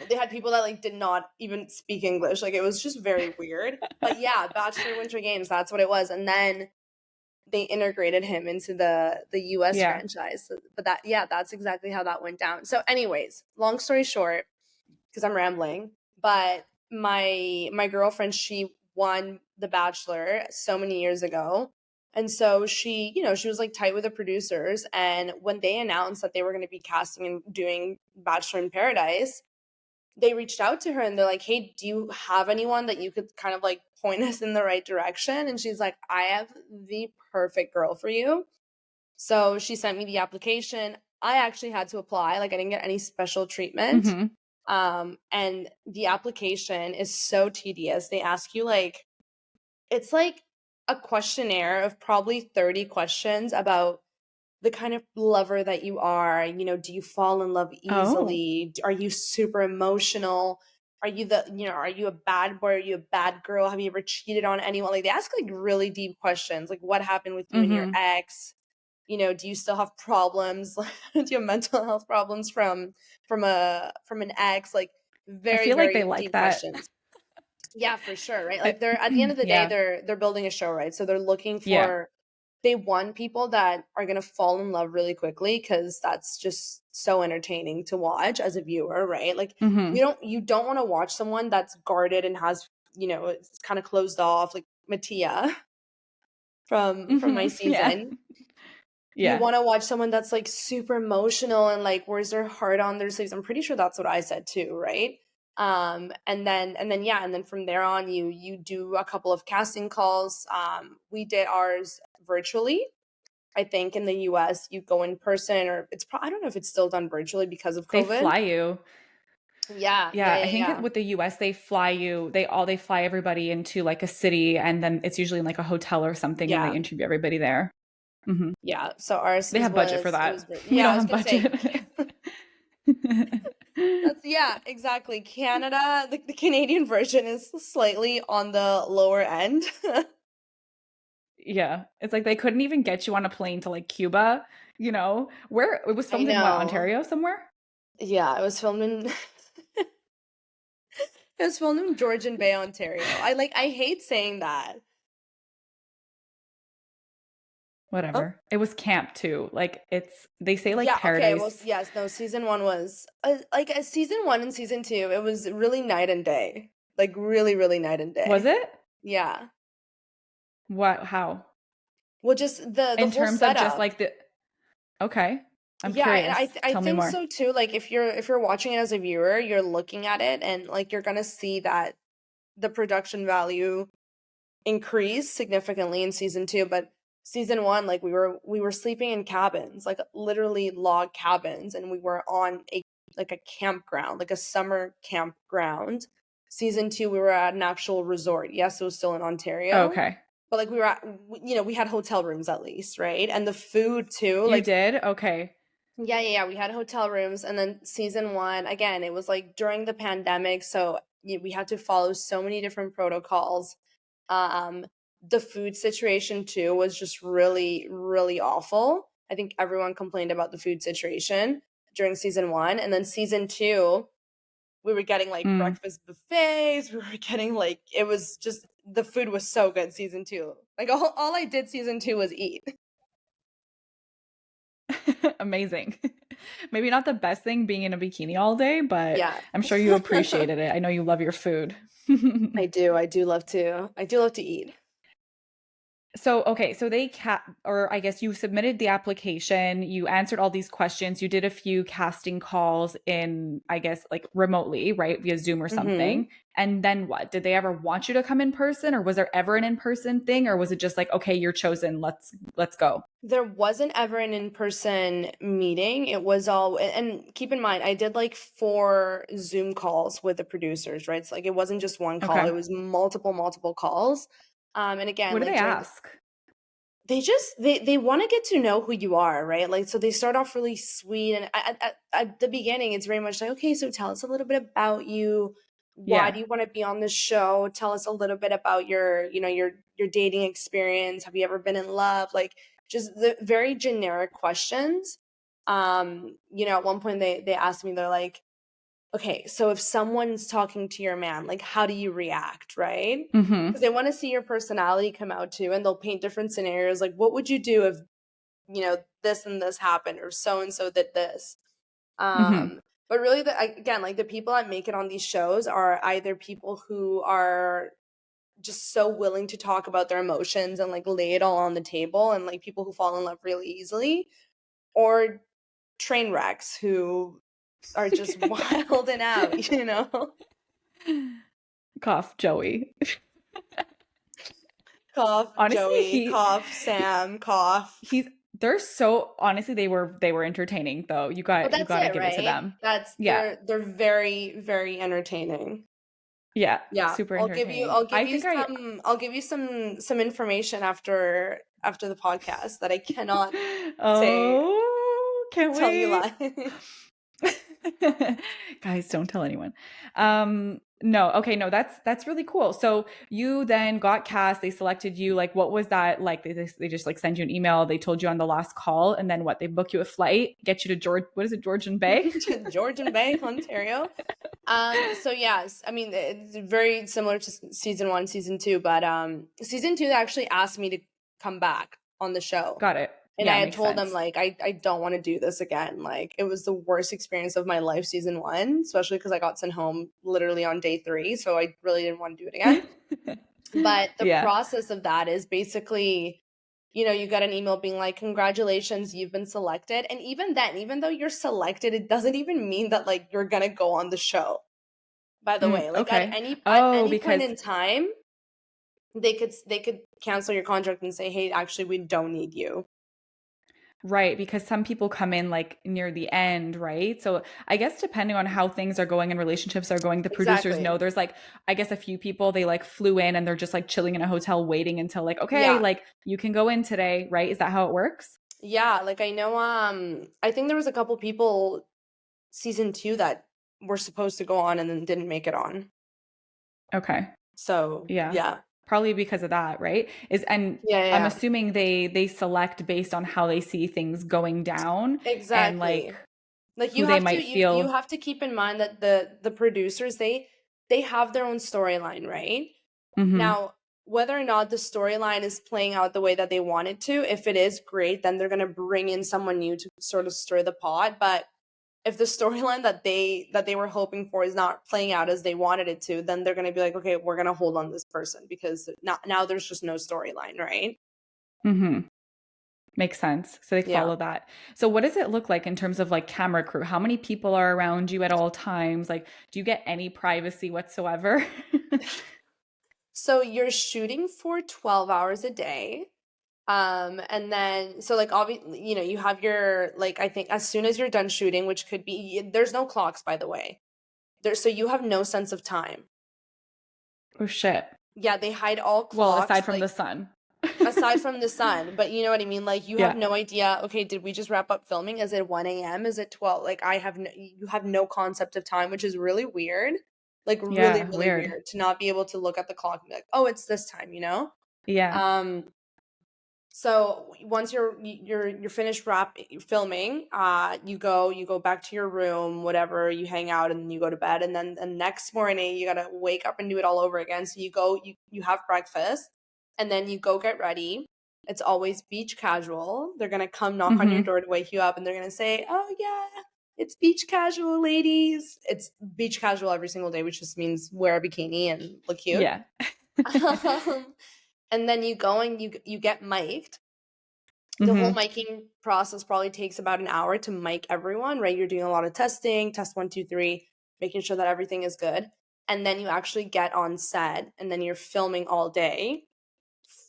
They had people that like did not even speak English. Like, it was just very weird. But yeah, Bachelor Winter Games, that's what it was. And then they integrated him into the US Yeah. franchise. But that, yeah, that's exactly how that went down. So anyways, long story short, because I'm rambling, but my girlfriend, she won The Bachelor so many years ago. And so she, she was like tight with the producers. And when they announced that they were going to be casting and doing Bachelor in Paradise, they reached out to her and they're like, "Hey, do you have anyone that you could kind of like point us in the right direction?" And she's like, "I have the perfect girl for you." So she sent me the application. I actually had to apply. Like, I didn't get any special treatment. Hmm. And the application is so tedious. They ask you like, it's like a questionnaire of probably 30 questions about the kind of lover that you are. Do you fall in love Oh. easily? Are you super emotional? Are you a bad boy? Are you a bad girl? Have you ever cheated on anyone? Like, they ask like really deep questions, like what happened with you and your Hmm. ex? Do you still have problems? Do you have mental health problems from an ex? Like, I very, feel like they very like deep that. questions. Yeah, for sure, right? Like, they're at the end of the day, Yeah. they're building a show, right? So they're looking Yeah. for they want people that are going to fall in love really quickly, because that's just so entertaining to watch as a viewer, right? Like, Hmm. you don't want to watch someone that's guarded and has, it's kind of closed off, like Mattia from my Hmm. Yeah. season. You Yeah. want to watch someone that's like super emotional and like wears their heart on their sleeves. I'm pretty sure that's what I said too, right? And then yeah, and then from there on, you do a couple of casting calls. We did ours virtually. I think in the US you go in person, or I don't know if it's still done virtually because of They COVID. fly you. Yeah, yeah, Yeah, I yeah, think yeah. with the US they fly you, they fly everybody into like a city and then it's usually in like a hotel or something and they Yeah. interview everybody there. Hmm. Yeah. So ours They have budget for it was that. We yeah, I don't was have gonna say budget. that's yeah, exactly. Canada, the Canadian version is slightly on the lower end. Yeah. It's like they couldn't even get you on a plane to like Cuba, Where it was I filmed in what, know. Ontario somewhere? Yeah, it was filmed in it was filmed in Georgian Bay, Ontario. I hate saying that. Oh, Whatever. It was camp too. Like they say like yeah, okay. Well, paradise. yes, no, season 1 was like season 1 and season 2, it was really night and day. Like, really, really night and Was day. it? Yeah. What how? Well, just the In whole terms of just setup. like the Okay. I'm Yeah, and curious. I Tell me think more. so too. Like, if you're watching it as a viewer, you're looking at it and like you're gonna see that the production value increased significantly in season 2. But season 1, like, we were sleeping in cabins, like literally log cabins, and we were on a campground, like a summer campground. Season 2, we were at an actual resort. Yes, it was still in Ontario, Okay. but like we had hotel rooms at least, right? And the food too, You like, did? Okay. yeah, yeah, yeah. We had hotel rooms, and then season 1, again, it was like during the pandemic, so we had to follow so many different protocols. Um, the food situation too was just really, really awful. I think everyone complained about the food situation during season 1, and then season 2, we were getting like Mm. breakfast buffets. We were getting like, it was just, the food was so good season 2. Like, all I did season 2 was eat. Amazing. Maybe not the best thing being in a bikini all day, but Yeah. I'm sure you appreciated it. I know you love your food. I do. I do love to. I do love to eat. So, okay, so or I guess you submitted the application, you answered all these questions, you did a few casting calls in, I guess, like remotely, right, via Zoom or Hmm. something. And then what? Did they ever want you to come in person, or was there ever an in-person thing, or was it just like, okay, you're chosen, let's go? There wasn't ever an in-person meeting. It was all, and keep in mind, I did like 4 Zoom calls with the producers, right? So like it wasn't just one call, Okay. it was multiple calls. And What again, do like they during ask? they want to get to know who you are, right? Like so they start off really sweet, and at the beginning it's very much like, okay, so tell us a little bit about you. Why Yeah. do you want to be on the show? Tell us a little bit about your, your dating experience. Have you ever been in love? Like just the very generic questions. At one point they asked me, they're like, okay, so if someone's talking to your man, like how do you react, right? Because Mm-hmm. they want to see your personality come out too, and they'll paint different scenarios. Like, what would you do if this and this happened, or so and so did this? Mm-hmm. But really, again, like the people that make it on these shows are either people who are just so willing to talk about their emotions and like lay it all on the table, and like people who fall in love really easily, or train wrecks who are just wild and out. Cough, Joey. Cough, Honestly, Joey, cough, Sam, cough. he's they're so honestly they were entertaining though. You But got you that's got to it, give it to right? them. That's Yeah. they're very entertaining. Yeah, Yeah, super I'll give you entertaining. I'll give I you think I some I'll give you some information after the podcast that I cannot say Oh, can't tell you wait. live. Guys, don't tell anyone. No, okay, no, that's really cool. So you then got cast, they selected you. Like, what was that like? They just like send you an email, they told you on the last call, and then what? They book you a flight, get you to what is it, Georgian Bay? Georgian Bay, Ontario. So yes, I mean it's very similar to season 1, season 2, but season 2 they actually asked me to come back on the show. Got it. And I Yeah, had makes told them, sense. like, I don't want to do this again. Like, it was the worst experience of my life, season 1, especially because I got sent home literally on day 3. So I really didn't want to do it again. But the Yeah. process of that is basically, you got an email being like, congratulations, you've been selected. And even then, even though you're selected, it doesn't even mean that, like, you're going to go on the show, by the way. Like, at Okay. Oh, any point because in time, they could cancel your contract and say, hey, actually, we don't need you. right, because some people come in like near the end, right? So I guess depending on how things are going and relationships are going, the producers Exactly. know there's like, I guess a few people they like flew in and they're just like chilling in a hotel waiting until like, okay, Yeah. like you can go in today, right? Is that how it works? Yeah, like I know I think there was a couple people season 2 that were supposed to go on and then didn't make it on. Okay. So, Yeah. yeah. Probably because of that, right? And Yeah, I'm yeah. assuming they select based on how they see things going down and like Exactly. Like who they might you feel. have to keep in mind that the producers they have their own storyline, right? Mhm. Now, whether or not the storyline is playing out the way that they want it to, if it is great, then they're going to bring in someone new to sort of stir the pot, but if the storyline that they were hoping for is not playing out as they wanted it to, then they're going to be like, okay, we're going to hold on this person because now there's just no storyline, right? Mhm. Makes sense. So they Yeah. follow that. So what does it look like in terms of like camera crew? How many people are around you at all times? Like, do you get any privacy whatsoever? So you're shooting for 12 hours a day. And then so like obviously, you have your, like, I think as soon as you're done shooting, which could be, there's no clocks, by the way. So you have no sense of time. Oh shit. Yeah, they hide all Well, clocks, aside from like the sun. aside from the sun, but you know what I mean? Like you have Yeah. no idea, okay, did we just wrap up filming? Is it 1 a.m.? Is it 12? Like you have no concept of time, which is really weird. Like really, Yeah, really weird. weird to not be able to look at the clock and be like, oh, it's this time? Yeah. Um, so once you're finished filming, you go back to your room, whatever, you hang out and then you go to bed, and then the next morning you gotta wake up and do it all over again. So you have breakfast and then you go get ready. It's always beach casual. They're going to come knock on your Mm-hmm. door to wake you up, and they're going to say, "Oh yeah, it's beach casual, ladies." It's beach casual every single day, which just means wear a bikini and look cute. Yeah. And then you go and you get mic'd. The whole Mm-hmm. miking process probably takes about an hour to mic everyone, right? You're doing a lot of testing, test 1, 2, 3, making sure that everything is good. And then you actually get on set, and then you're filming all day.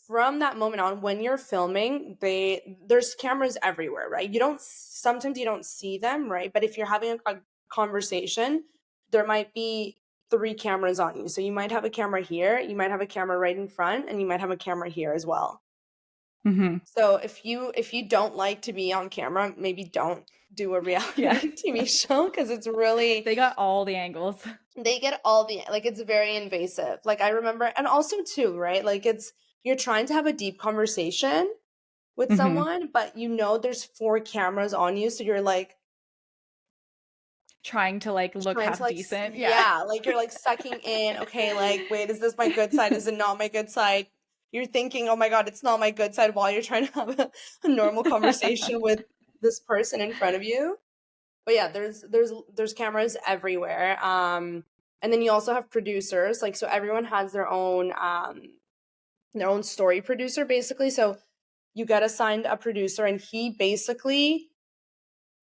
From that moment on, when you're filming, there's cameras everywhere, right? Sometimes you don't see them, right? But if you're having a conversation, there might be 3 cameras on you. So you might have a camera here, you might have a camera right in front, and you might have a camera here as well. Mm-hmm. So if you don't like to be on camera, maybe don't do a Yeah. reality TV show, because it's really, They got all the angles. they get all the, like, it's very invasive. Like, I remember, and also too, right? Like, you're trying to have a deep conversation with Mm-hmm. someone, but there's 4 cameras on you, so you're like Trying to like look trying to half like decent. Yeah. yeah, like you're like sucking in, okay, like, wait, is this my good side? Is it not my good side? You're thinking, oh my god, it's not my good side, while you're trying to have a normal conversation with this person in front of you. But yeah, there's cameras everywhere. And then you also have producers, like, so everyone has their own story producer, basically. So you get assigned a producer, and he basically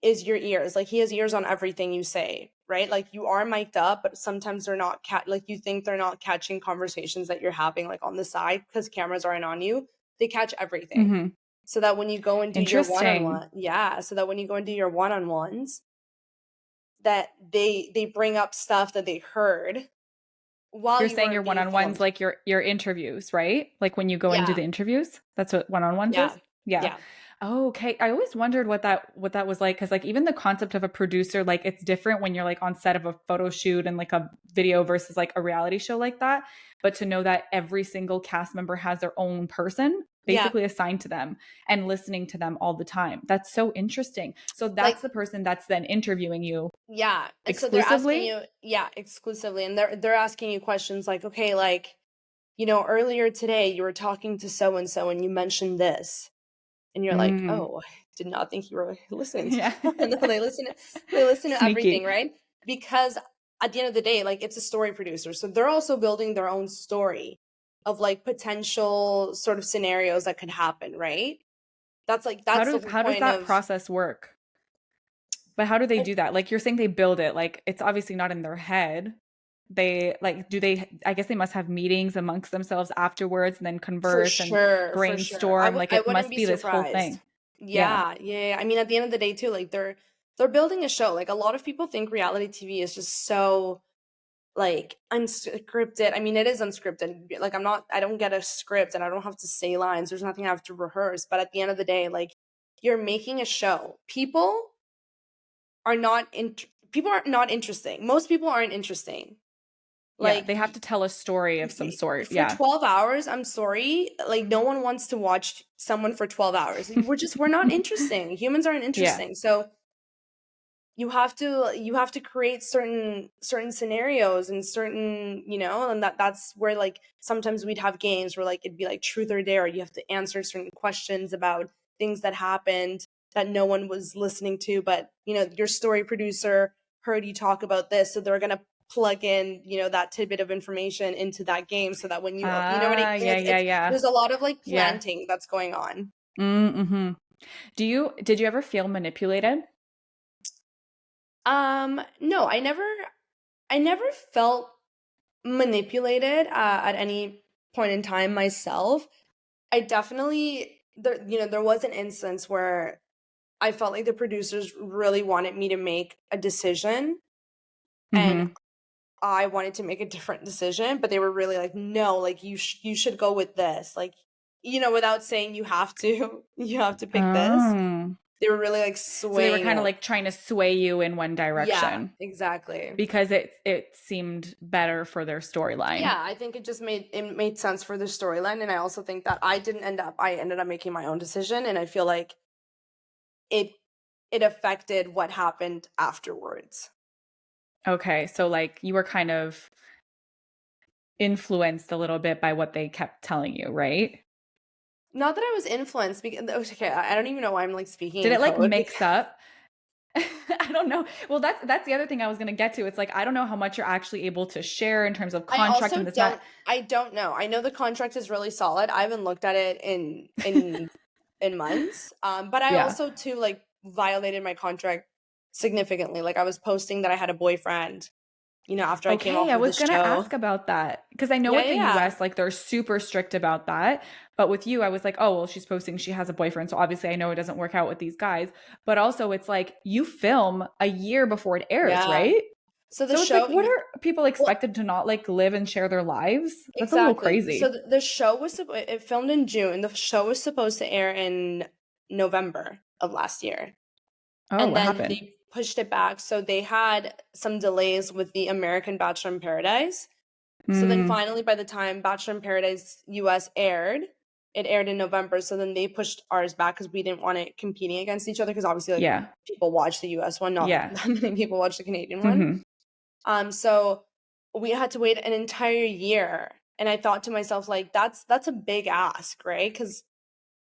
is your ears. Like, he has ears on everything you say, right? Like, you are mic'd up, but sometimes they're not like, you think they're not catching conversations that you're having, like, on the side, because cameras aren't on you. They catch everything. Mm-hmm. So that when you go and do your Interesting. one-on-one, yeah, so that when you go and do your one-on-ones, that they bring up stuff that they heard while You're you saying weren't your being one-on-ones filmed. like your interviews, right? Like when you go and do Yeah, the interviews? That's what one-on-ones yeah, is? Yeah. yeah, Oh, okay. I always wondered what that was like, because like even the concept of a producer, like it's different when you're like on set of a photo shoot and like a video versus like a reality show like that. But to know that every single cast member has their own person yeah. basically assigned to them and listening to them all the time. That's so interesting. So Like, that's the person that's then interviewing you yeah, and so they're asking exclusively? you, yeah, exclusively, and they're asking you questions like, okay, like, earlier today you were talking to so and so, and you mentioned this, and you're like, Mm. oh, I did not think you were listening to Yeah. that. No, they listen to everything, Sneaky. right? Because at the end of the day, like, it's a story producer, so they're also building their own story of, like, potential sort of scenarios that could happen, right? That's the whole How does point that of. process work? But how do they do that? Like you're saying they build it, like it's obviously not in their head. They like do they I guess they must have meetings amongst themselves afterwards and then For converse and sure, for sure. brainstorm. Like I it wouldn't must be be this whole surprised. thing. Yeah. Yeah, yeah, yeah. I mean, at the end of the day, too, like, they're building a show. Like, a lot of people think reality TV is just so, like, unscripted. I mean, it is unscripted. Like, I don't get a script, and I don't have to say lines. There's nothing I have to rehearse. But at the end of the day, like, you're making a show. People are not interesting. Most people aren't interesting. Yeah. Like, They have to tell a story of some sort. for Yeah. 12 hours, I'm sorry, like, no one wants to watch someone for 12 hours. We're not interesting. Humans aren't Yeah. interesting. So you have to create certain scenarios, and certain, and that's where, like, sometimes we'd have games where, like, it'd be like truth or dare. You have to answer certain questions about things that happened that no one was listening to, but your story producer heard you talk about this, so they're going to plug in, that tidbit of information into that game, so that when you know what I Ah, mean, yeah, yeah, it's yeah. there's a lot of, like, Yeah. planting that's going on. Mm-hmm. Did you ever feel manipulated? No, I never felt manipulated at any point in time myself. I definitely, there was an instance where I felt like the producers really wanted me to make a decision, and Mm-hmm. I wanted to make a different decision, but they were really like, no, like, you should go with this, like, without saying you have to you have to pick this. Oh. They were really, like, So they were swaying kind of it. like trying to sway you in one Yeah, direction exactly. because it seemed better for their storyline. Yeah, I think it made sense for the storyline, and I also think that I ended up making my own decision, and I feel like it it affected what happened afterwards. Okay, so like you were kind of influenced a little bit by what they kept telling you, right? Not that I was influenced because okay, I don't even know why I'm like speaking Did in it like code. mix up? I don't know. Well, that's the other thing I was going to get to. It's like I don't know how much you're actually able to share in terms of I contract also and this and that. don't know. I know the contract is really solid. I haven't looked at it in months. But I Yeah. also too like violated my contract significantly. Like I was posting that I had a boyfriend, after I came Okay, off I of the was gonna show. ask about that because I know Yeah, with yeah, the yeah. US, like they're super strict about that. But with you, I was like, oh, well, she's posting she has a boyfriend. So obviously I know it doesn't work out with these guys. But also, it's like you film a year before it airs, Yeah. right? So the So it's like, show, what are people well, expected to not like live and share their lives? That's a little exactly. So crazy. the show was it filmed in June. The show was supposed to air in November of last year. Oh, And what then happened? they pushed it back. So they had some delays with the American Bachelor in Paradise. So then Mm, finally, by the time Bachelor in Paradise US aired, it aired in November. So then they pushed ours back because we didn't want it competing against each other because obviously like yeah. people watch the US one, not Yeah. that many people watch the Canadian one. Hmm. So we had to wait an entire year. And I thought to myself, like, that's a big ask, right? Because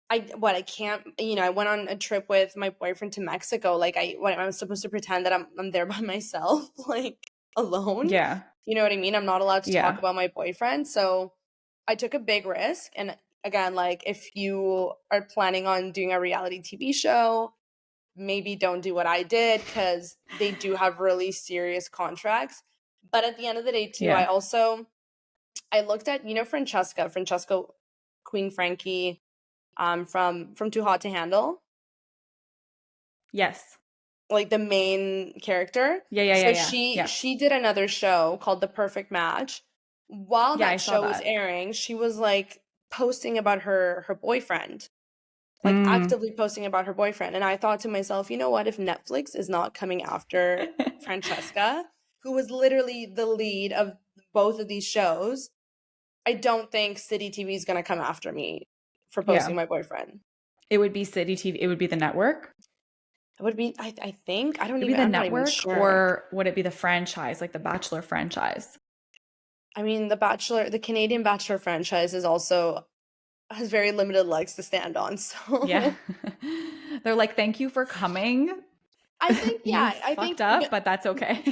I can't, I went on a trip with my boyfriend to Mexico. Like I'm supposed to pretend that I'm there by myself, like alone. Yeah. You know what I mean? I'm not allowed to talk Yeah. about my boyfriend. So I took a big risk. And again, like if you are planning on doing a reality TV show, maybe don't do what I did because they do have really serious contracts. But at the end of the day, too, Yeah. I looked at, Francesca, Queen Frankie, from Too Hot to Handle, Yes. like the main character. Yeah. Yeah. Yeah. So Yeah. Yeah. she did another show called The Perfect Match. While Yeah. I that saw show was that. airing, she was like posting about her boyfriend, like Mm. actively posting about her boyfriend. And I thought to myself, you know what, if Netflix is not coming after Francesca, who was literally the lead of both of these shows, I don't think City TV is going to come after me for posting Yeah. my boyfriend. It would be City TV. It would be the network. It would be, I think, It'd be the I'm not even network, sure. or would it be the franchise, like the Bachelor franchise? I mean, the Canadian Bachelor franchise is also has very limited legs to stand on. Yeah. So They're like, thank you for coming. I think, You yeah, fucked up, but that's okay.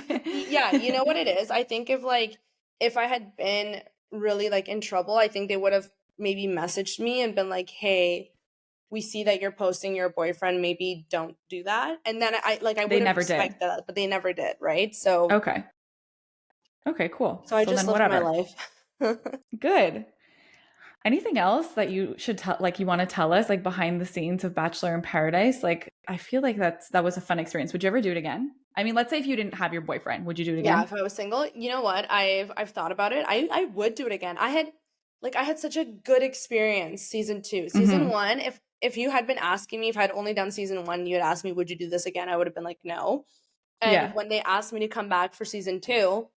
yeah, you know what it is? I think if I had been really like in trouble, I think they would have maybe messaged me and been like, "Hey, we see that you're posting your boyfriend, maybe don't do that." And then I They would have never did. respected that, but they never did, right? So Okay. Okay, cool. I So just then lived my whatever. life. Good. Anything else that you should tell, like you want to tell us, like behind the scenes of Bachelor in Paradise? Like, I feel like that was a fun experience. Would you ever do it again? I mean, let's say if you didn't have your boyfriend, would you do it Yeah, again? if I was single, you know what? I've thought about it. I would do it again. I had such a good experience season 2. Season Hmm. 1, if you had been asking me if I'd only done season 1, you had asked me would you do this again, I would have been like no. And Yeah. when they asked me to come back for season 2,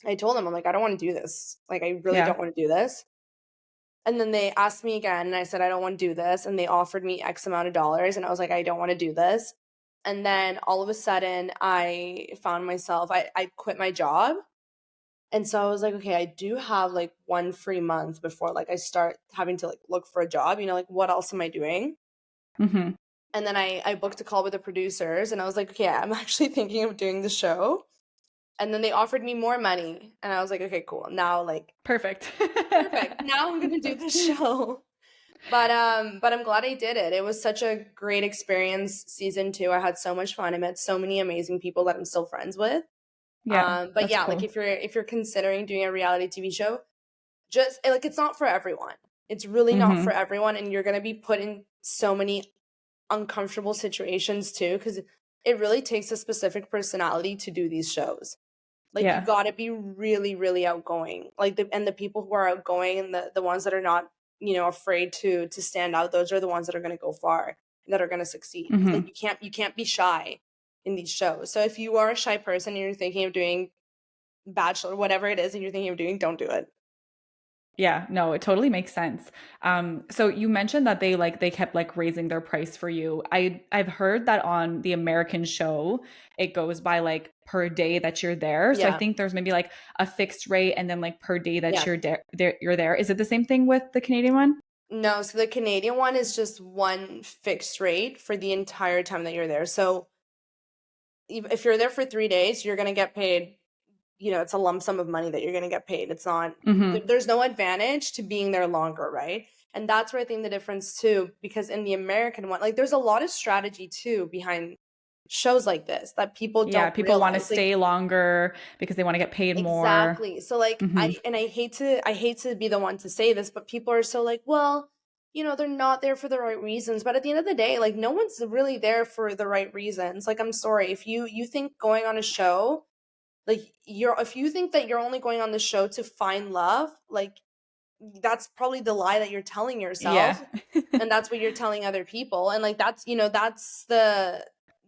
I told them I'm like I don't want to do this. Like I really Yeah. don't want to do this. And then they asked me again and I said I don't want to do this and they offered me X amount of dollars and I was like I don't want to do this. And then all of a sudden I found myself I quit my job. And so I was like, okay, I do have like one free month before like I start having to like look for a job, like what else am I doing? Hmm. And then I booked a call with the producers and I was like, okay, I'm actually thinking of doing the show. And then they offered me more money and I was like, okay, cool. Now like Perfect. perfect. Now I'm gonna do the show. But I'm glad I did it. It was such a great experience season 2. I had so much fun. I met so many amazing people that I'm still friends with. Yeah, But that's yeah, like cool. if you're considering doing a reality TV show, just like it's not for everyone. It's really not for Hmm. everyone, and you're gonna be put in so many uncomfortable situations too, because it really takes a specific personality to do these shows. Like you Yeah. got to be really, really outgoing. Like the people who are outgoing and the ones that are not, afraid to stand out. Those are the ones that are gonna go far, and that are gonna succeed. Like Hmm. you can't be shy in these shows. So if you are a shy person and you're thinking of doing Bachelor, whatever it is, and you're thinking of doing, don't do it. Yeah, no, it totally makes sense. So you mentioned that they kept like raising their price for you. I've heard that on the American show, it goes by like per day that you're there. So I Yeah. think there's maybe like a fixed rate and then like per day that Yeah. you're there, you're there. Is it the same thing with the Canadian one? No, so the Canadian one is just one fixed rate for the entire time that you're there. So if you're there for 3 days, you're going to get paid, it's a lump sum of money that you're going to get paid. It's not, there's no advantage to being there longer, right? And that's where I think the difference too, because in the American one, like there's a lot of strategy too behind shows like this that people Yeah, don't people want to realize. Like, stay longer because they want to get paid more. exactly. So like Hmm. I hate to be the one to say this, but people are so like, well, they're not there for the right reasons. But at the end of the day, like no one's really there for the right reasons. Like I'm sorry, if you think going on a show, like if you think that you're only going on the show to find love, like that's probably the lie that you're telling Yeah. yourself, and that's what you're telling other people. And like that's the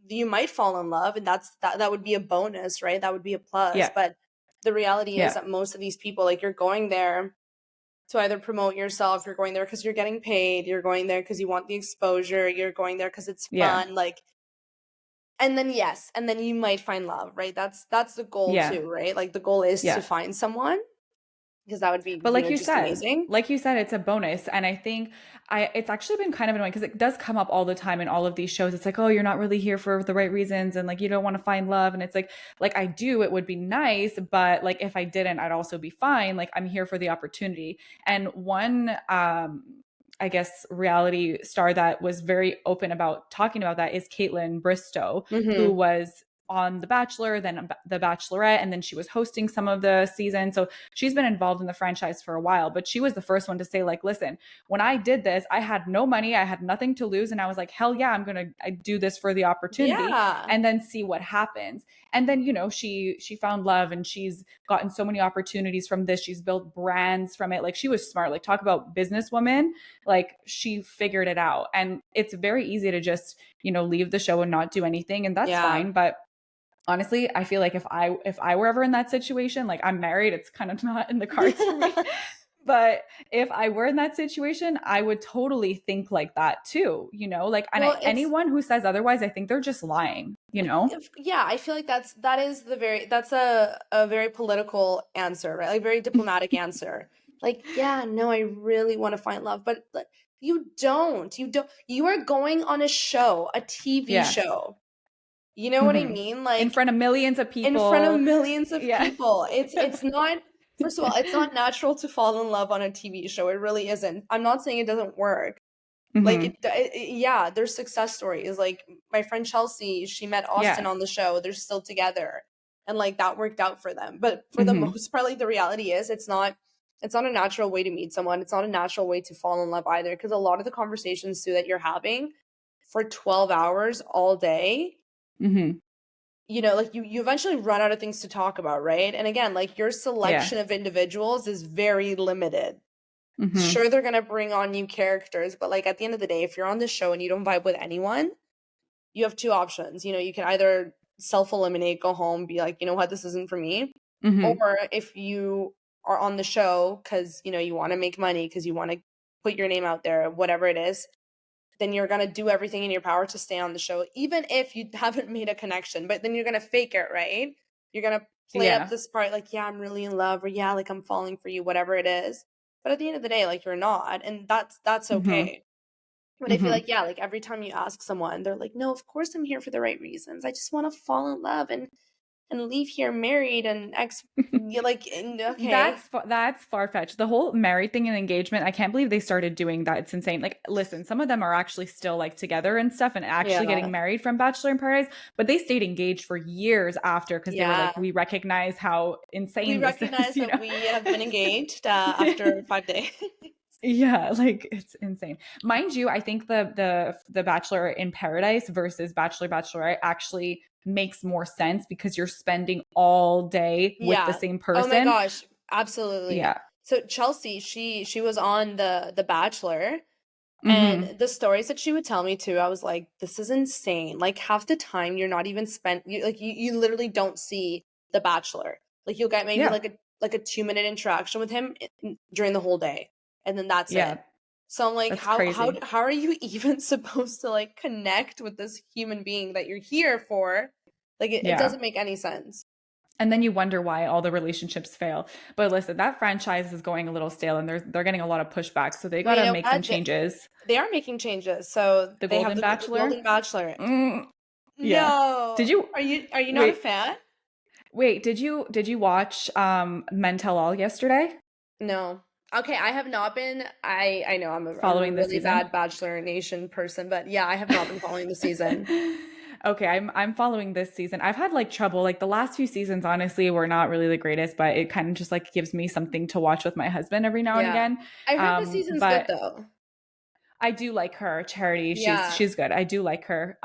you might fall in love, and that would be a bonus, right? That would be a plus. Yeah. But the reality is Yeah. that most of these people, like, you're going there to either promote yourself, you're going there because you're getting paid, you're going there because you want the exposure, you're going there because it's Yeah. fun, like, and then yes, and then you might find love, right? That's the goal Yeah. too, right? Like the goal is to Yeah. find someone, because that would be, But just amazing. like you said, it's a bonus. And I think it's actually been kind of annoying because it does come up all the time in all of these shows. It's like, oh, you're not really here for the right reasons. And like, you don't want to find love. And it's like I do, it would be nice. But like, if I didn't, I'd also be fine. Like I'm here for the opportunity. And one, I guess, reality star that was very open about talking about that is Caitlin Bristow, who Mm-hmm. was on The Bachelor, then The Bachelorette, and then she was hosting some of the seasons. So she's been involved in the franchise for a while, but she was the first one to say, like, listen, when I did this, I had no money, I had nothing to lose. And I was like, hell yeah, I'm going to do this for the opportunity Yeah. and then see what happens. And then, she found love and she's gotten so many opportunities from this. She's built brands from it. Like she was smart, like talk about businesswoman, like she figured it out. And it's very easy to just, leave the show and not do anything. And that's Yeah. fine. But honestly, I feel like if I were ever in that situation, like I'm married, it's kind of not in the cards for me. But if I were in that situation, I would totally think like that too, like, and Well, anyone who says otherwise, I think they're just lying. yeah, I feel like that's a very political answer, right? Like very diplomatic answer. Like, yeah, no, I really want to find love, but like, you are going on a show, a TV Yeah. show. You know what I Hmm. mean? In Like front of millions of in front of people. millions of Yeah. people. It's not, first of all, it's not natural to fall in love on a TV show. It really isn't. I'm not saying it doesn't work. Like Hmm. yeah, there's success stories. Like my friend Chelsea, she met Austin Yeah. on the show. They're still together, and like that worked out for them. But for the Hmm. most part, like the reality is, it's not a natural way to meet someone. It's not a natural way to fall in love either. Because a lot of the conversations too that you're having for 12 hours all day, Hmm. like you eventually run out of things to talk about, right? And again, like your Yeah. selection of individuals is very limited. Hmm. Sure, they're gonna bring on new characters, but like at the end of the day, if you're on this show and you don't vibe with anyone, you have two options. You can either self-eliminate, go home, be like, you know what, this isn't for me. Hmm. Or if you are on the show because you want to make money, because you want to put your name out there, whatever it is, then you're gonna do everything in your power to stay on the show, even if you haven't made a connection. But then you're gonna fake it, right? You're gonna play up Yeah. this part like, yeah, I'm really in love, or yeah, like I'm falling for you, whatever it is. But at the end of the day, like you're not, and that's Hmm. okay. But I feel Hmm. like, yeah, like every time you ask someone, they're like, no, of course I'm here for the right reasons. I just want to fall in love and leave here married and you're like, okay. That's far-fetched. The whole married thing and engagement, I can't believe they started doing that. It's insane. Like, listen, some of them are actually still like together and stuff and actually Yeah. getting married from Bachelor in Paradise, but they stayed engaged for years after because they were Yeah. like, we recognize how We insane this is, recognize that we have been engaged after 5 days. Yeah, like it's insane. Mind you, I think the Bachelor in Paradise versus Bachelor Bachelorette actually makes more sense because you're spending all day with the Yeah. same Oh my person. gosh, absolutely. Yeah. So Chelsea, she was on the Bachelor, Hmm. and the stories that she would tell me too, I was like, this is insane. Like half the time you're not even spent you literally don't see the Bachelor. Like you'll get maybe Yeah. like a 2-minute interaction with him during the whole day, and then that's Yeah. it. So I'm like, That's how crazy. how are you even supposed to like connect with this human being that you're here for? Like it Yeah. doesn't make any sense. And then you wonder why all the relationships fail. But listen, that franchise is going a little stale, and they're getting a lot of pushback. So they Well, got you to know make some what? changes. They are making changes. So The they have Golden the Bachelor. Golden Bachelor. Mm, yeah. Did No. you Are you not a wait? fan? Wait, did you watch Men Tell All yesterday? No. Okay, I have not been. I know I'm a Following the really season? bad Bachelor Nation person, but yeah, I have not been following the season. Okay, I'm following this season. I've had like trouble. Like the last few seasons, honestly, were not really the greatest, but it kind of just like gives me something to watch with my husband every now and Yeah. again. I heard the season's good But though. I do like her, Charity. Yeah. She's good. I do like her.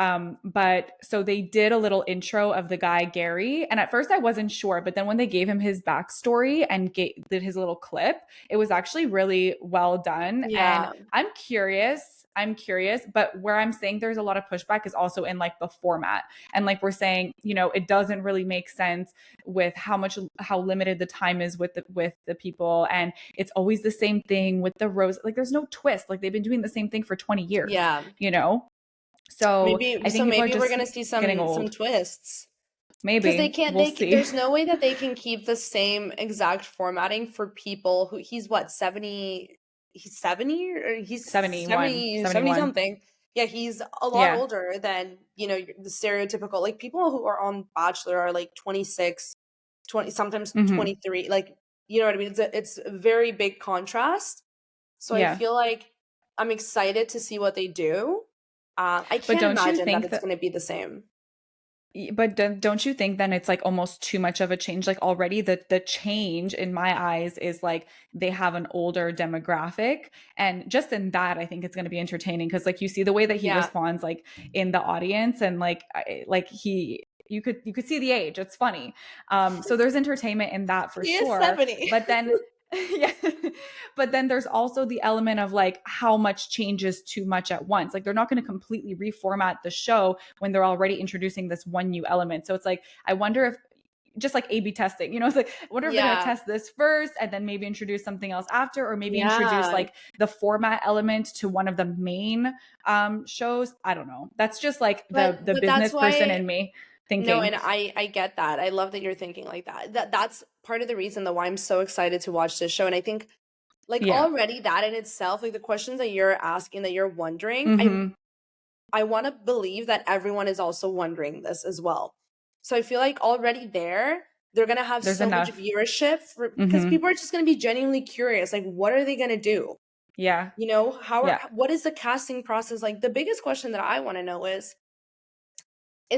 But so they did a little intro of the guy Gary, and at first I wasn't sure, but then when they gave him his backstory and did his little clip, it was actually really well done. And Yeah. I'm curious. I'm curious, but where I'm saying there's a lot of pushback is also in like the format. And like we're saying, it doesn't really make sense with how limited the time is with the people, and it's always the same thing with the rose. Like there's no twist. Like they've been doing the same thing for 20 years, Yeah. so I think people are Maybe we're just gonna see getting some old. twists. Because they Maybe can't we'll see. there's no way that they can keep the same exact formatting for people who he's what, 70, he's 70 or he's 71 70 71 something. Yeah, he's a lot Yeah. older than, the stereotypical, like people who are on Bachelor are like 26, 20, sometimes Hmm. 23. Like, you know what I mean? It's a very big contrast. So I Yeah. feel like I'm excited to see what they do. I But can't don't you imagine that think it's that going to be the same. But don't you think then it's like almost too much of a change? Like already the change in my eyes is like they have an older demographic, and just in that I think it's going to be entertaining because like you see the way that he Yeah. responds like in the audience, and like he you could see the age. It's funny. So there's entertainment in that for He is sure. 70. But then yeah, but then there's also the element of like how much changes too much at once. Like they're not going to completely reformat the show when they're already introducing this one new element. So it's like, I wonder if just like A B testing, it's like, I wonder if they're going to Yeah. test this first and then maybe introduce something else after, or maybe introduce Yeah. like the format element to one of the main shows. I don't know. That's just like the But that's business person why in me no, thinking. and I get that. I love that you're thinking like that. That's part of the reason though why I'm so excited to watch this show. And I think like Yeah. already that in itself, like the questions that you're asking, that you're wondering, Mm-hmm. I want to believe that everyone is also wondering this as well. So I feel like already they're gonna have There's so much enough. viewership because Mm-hmm. people are just gonna be genuinely curious. Like, what are they gonna do? Yeah. Yeah. What is the casting process like? The biggest question that I want to know is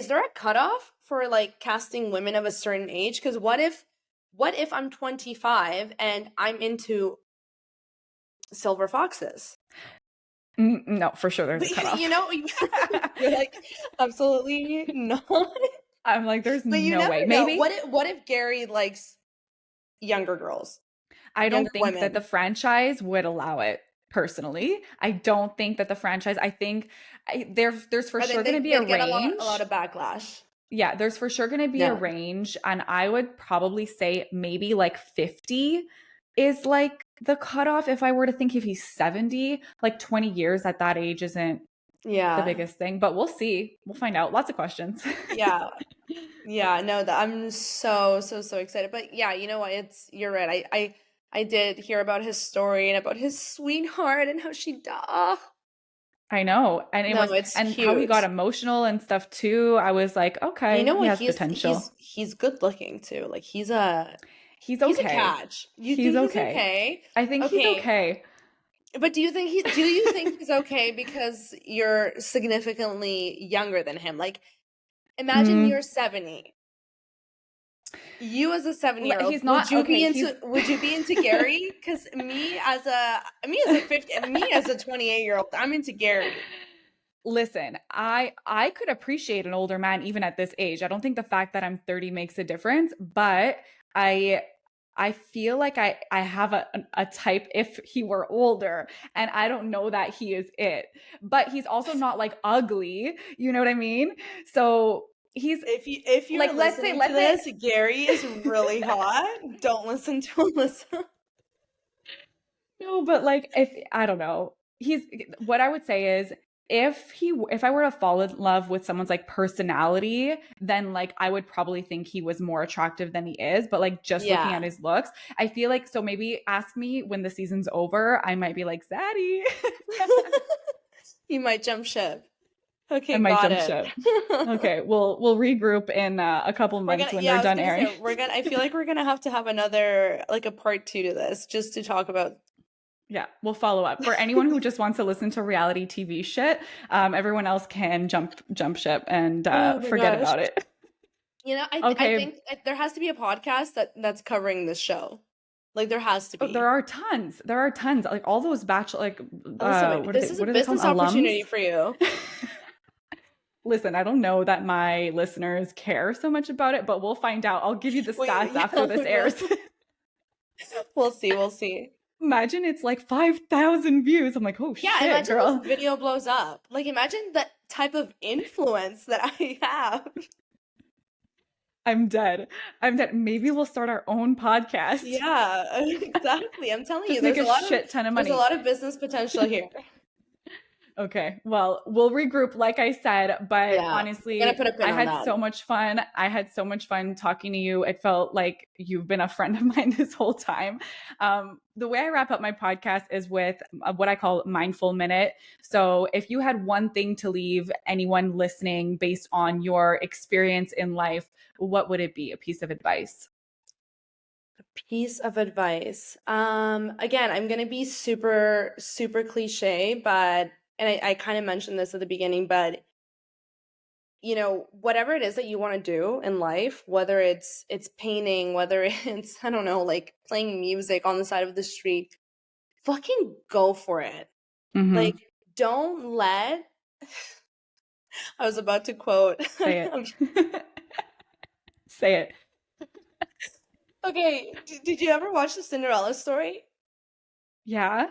there a cutoff for like casting women of a certain age? Because what if I'm 25 and I'm into silver foxes? No, for sure there's a But cutoff. you're like, absolutely not. I'm like, there's But you no never way. know. Maybe. What if Gary likes younger girls, I younger don't think that the women? franchise would allow it personally. I don't think that the franchise, I think there's for I sure think going to be a they'd get a lot range. of backlash. Yeah, there's for sure going to be a Yeah. range. And I would probably say maybe like 50 is like the cutoff. If I were to think if he's 70, like 20 years at that age isn't the Yeah. biggest thing, but we'll see. We'll find out. Lots of questions. Yeah. Yeah, no, that I'm so so so excited. But yeah, you know what? You're right. I did hear about his story and about his sweetheart and how she died. I know. And it No, was, it's and how he cute. got emotional and stuff too. I was like, And you okay, know he what? has He's potential. he's he's good looking too. Like He's he's a okay. catch. You He's think he's okay. okay? I think he's Okay. okay. But do you think he's okay because you're significantly younger than him? Like imagine Mm, you're 70. You as a 7-year-old, he's not okay. would you be into Gary? Because me as a 50, me as a 28-year-old, I'm into Gary. Listen, I could appreciate an older man even at this age. I don't think the fact that I'm 30 makes a difference, but I I feel like I have a type if he were older, and I don't know that he is it. But he's also not like ugly, you know what I mean? So he's If you're like, listening to let's say this, Gary is really hot. Don't listen to Alyssa. no, but like if I don't know. He's what I would say is if I were to fall in love with someone's like personality, then like I would probably think he was more attractive than he is. But like just looking at Yeah. his looks, I feel like, so maybe ask me when the season's over, I might be like, Zaddy. You might jump ship. I Okay, might got jump it. ship. Okay, we'll regroup in a couple We're months gonna, when yeah, they're I was done gonna airing. say, I feel like we're gonna have another, like a part two to this, just to talk about. Yeah, we'll follow up. For anyone who just wants to listen to reality TV shit, everyone else can jump ship and Oh my forget gosh. about it. You know, I Okay. think there has to be a podcast that's covering this show. Like there has to Oh, there be. are tons. There are tons. Like all those bachelor, like Listen, this is a what are they called? business opportunity Alums. for you. Listen, I don't know that my listeners care so much about it, but we'll find out. I'll give you the stats Yeah, after this we will. airs. We'll see. We'll see. Imagine it's like 5,000 views. I'm like, oh Yeah, shit, imagine this girl. video blows up. Like, imagine the type of influence that I have. I'm dead. I'm dead. Maybe we'll start our own podcast. Yeah, exactly. I'm telling you, Just make a shit ton of there's a money. lot of business potential here. Okay. Well, we'll regroup, like I said, but Yeah, we're gonna honestly, put a pin I on had that. so much fun. I had so much fun talking to you. It felt like you've been a friend of mine this whole time. The way I wrap up my podcast is with what I call mindful minute. So if you had one thing to leave anyone listening based on your experience in life, what would it be? A piece of advice? Piece of advice. Again, I'm gonna be super, super cliche, but I kind of mentioned this at the beginning, but you know, whatever it is that you want to do in life, whether it's painting, whether it's, I don't know, like playing music on the side of the street, fucking go for it. Like, Mm-hmm. don't let I was about to quote. Say it. Say it. Okay, did you ever watch the Cinderella story Yeah.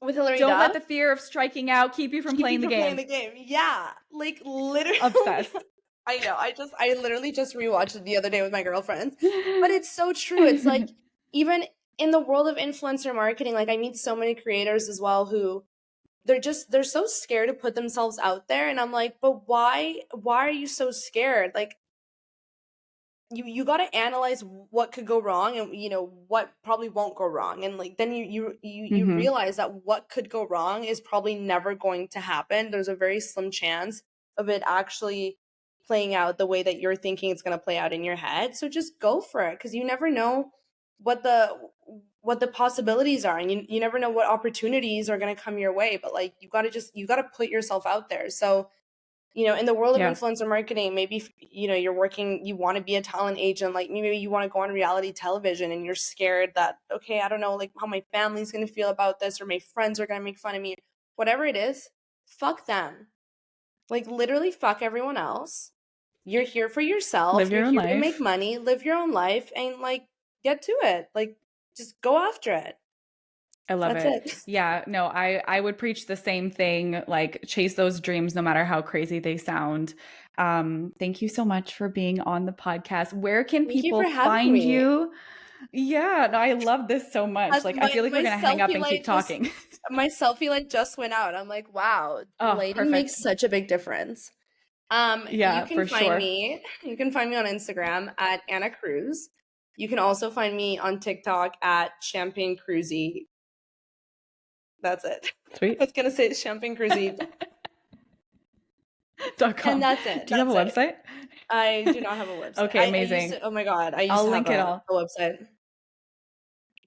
with Hilary Don't let Duff? the fear of striking out keep you from Keep you playing the from playing game. the game. Yeah, like literally. Obsessed. I know. I literally just rewatched it the other day with my girlfriends. But it's so true. It's like even in the world of influencer marketing, like I meet so many creators as well who they're so scared to put themselves out there, and I'm like, "But why are you so scared?" Like you got to analyze what could go wrong and you know what probably won't go wrong, and like then you Mm-hmm. realize that what could go wrong is probably never going to happen. There's a very slim chance of it actually playing out the way that you're thinking it's going to play out in your head. So just go for it, because you never know what the possibilities are, and you never know what opportunities are going to come your way. But like you got to put yourself out there. So you know, in the world of Yeah. influencer marketing, maybe you know you're working, you want to be a talent agent, like maybe you want to go on reality television and you're scared that, okay, I don't know like how my family's going to feel about this, or my friends are going to make fun of me. Whatever it is, fuck them. Like literally fuck everyone else. You're here for yourself, Live you're your own here to make life. money, live your own life, and like get to it. Like just go after it. I love That's it. it. Yeah, no, I would preach the same thing, like chase those dreams no matter how crazy they sound. Thank you so much for being on the podcast. Where can Thank you for people having find me. you? Yeah, no, I love this so much. As Like I feel like we're my gonna hang up selfie and keep light just talking. my selfie light just went out. I'm like, wow, Oh, lighting perfect. makes such a big difference. Yeah, for sure. You can find me on Instagram at Ana Cruz. You can also find me on TikTok at Champagne Cruzy. That's it. I Sweet. was gonna say Champagne Cruzy, and .com. that's it. Do you have a That's it. website? I do not have a website. Okay, I used amazing. to. Oh my god, I used I'll to have link it all. a website.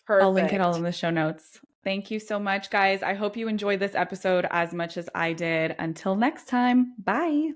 I'll link it all Perfect. in the show notes. Thank you so much, guys. I hope you enjoyed this episode as much as I did. Until next time, bye.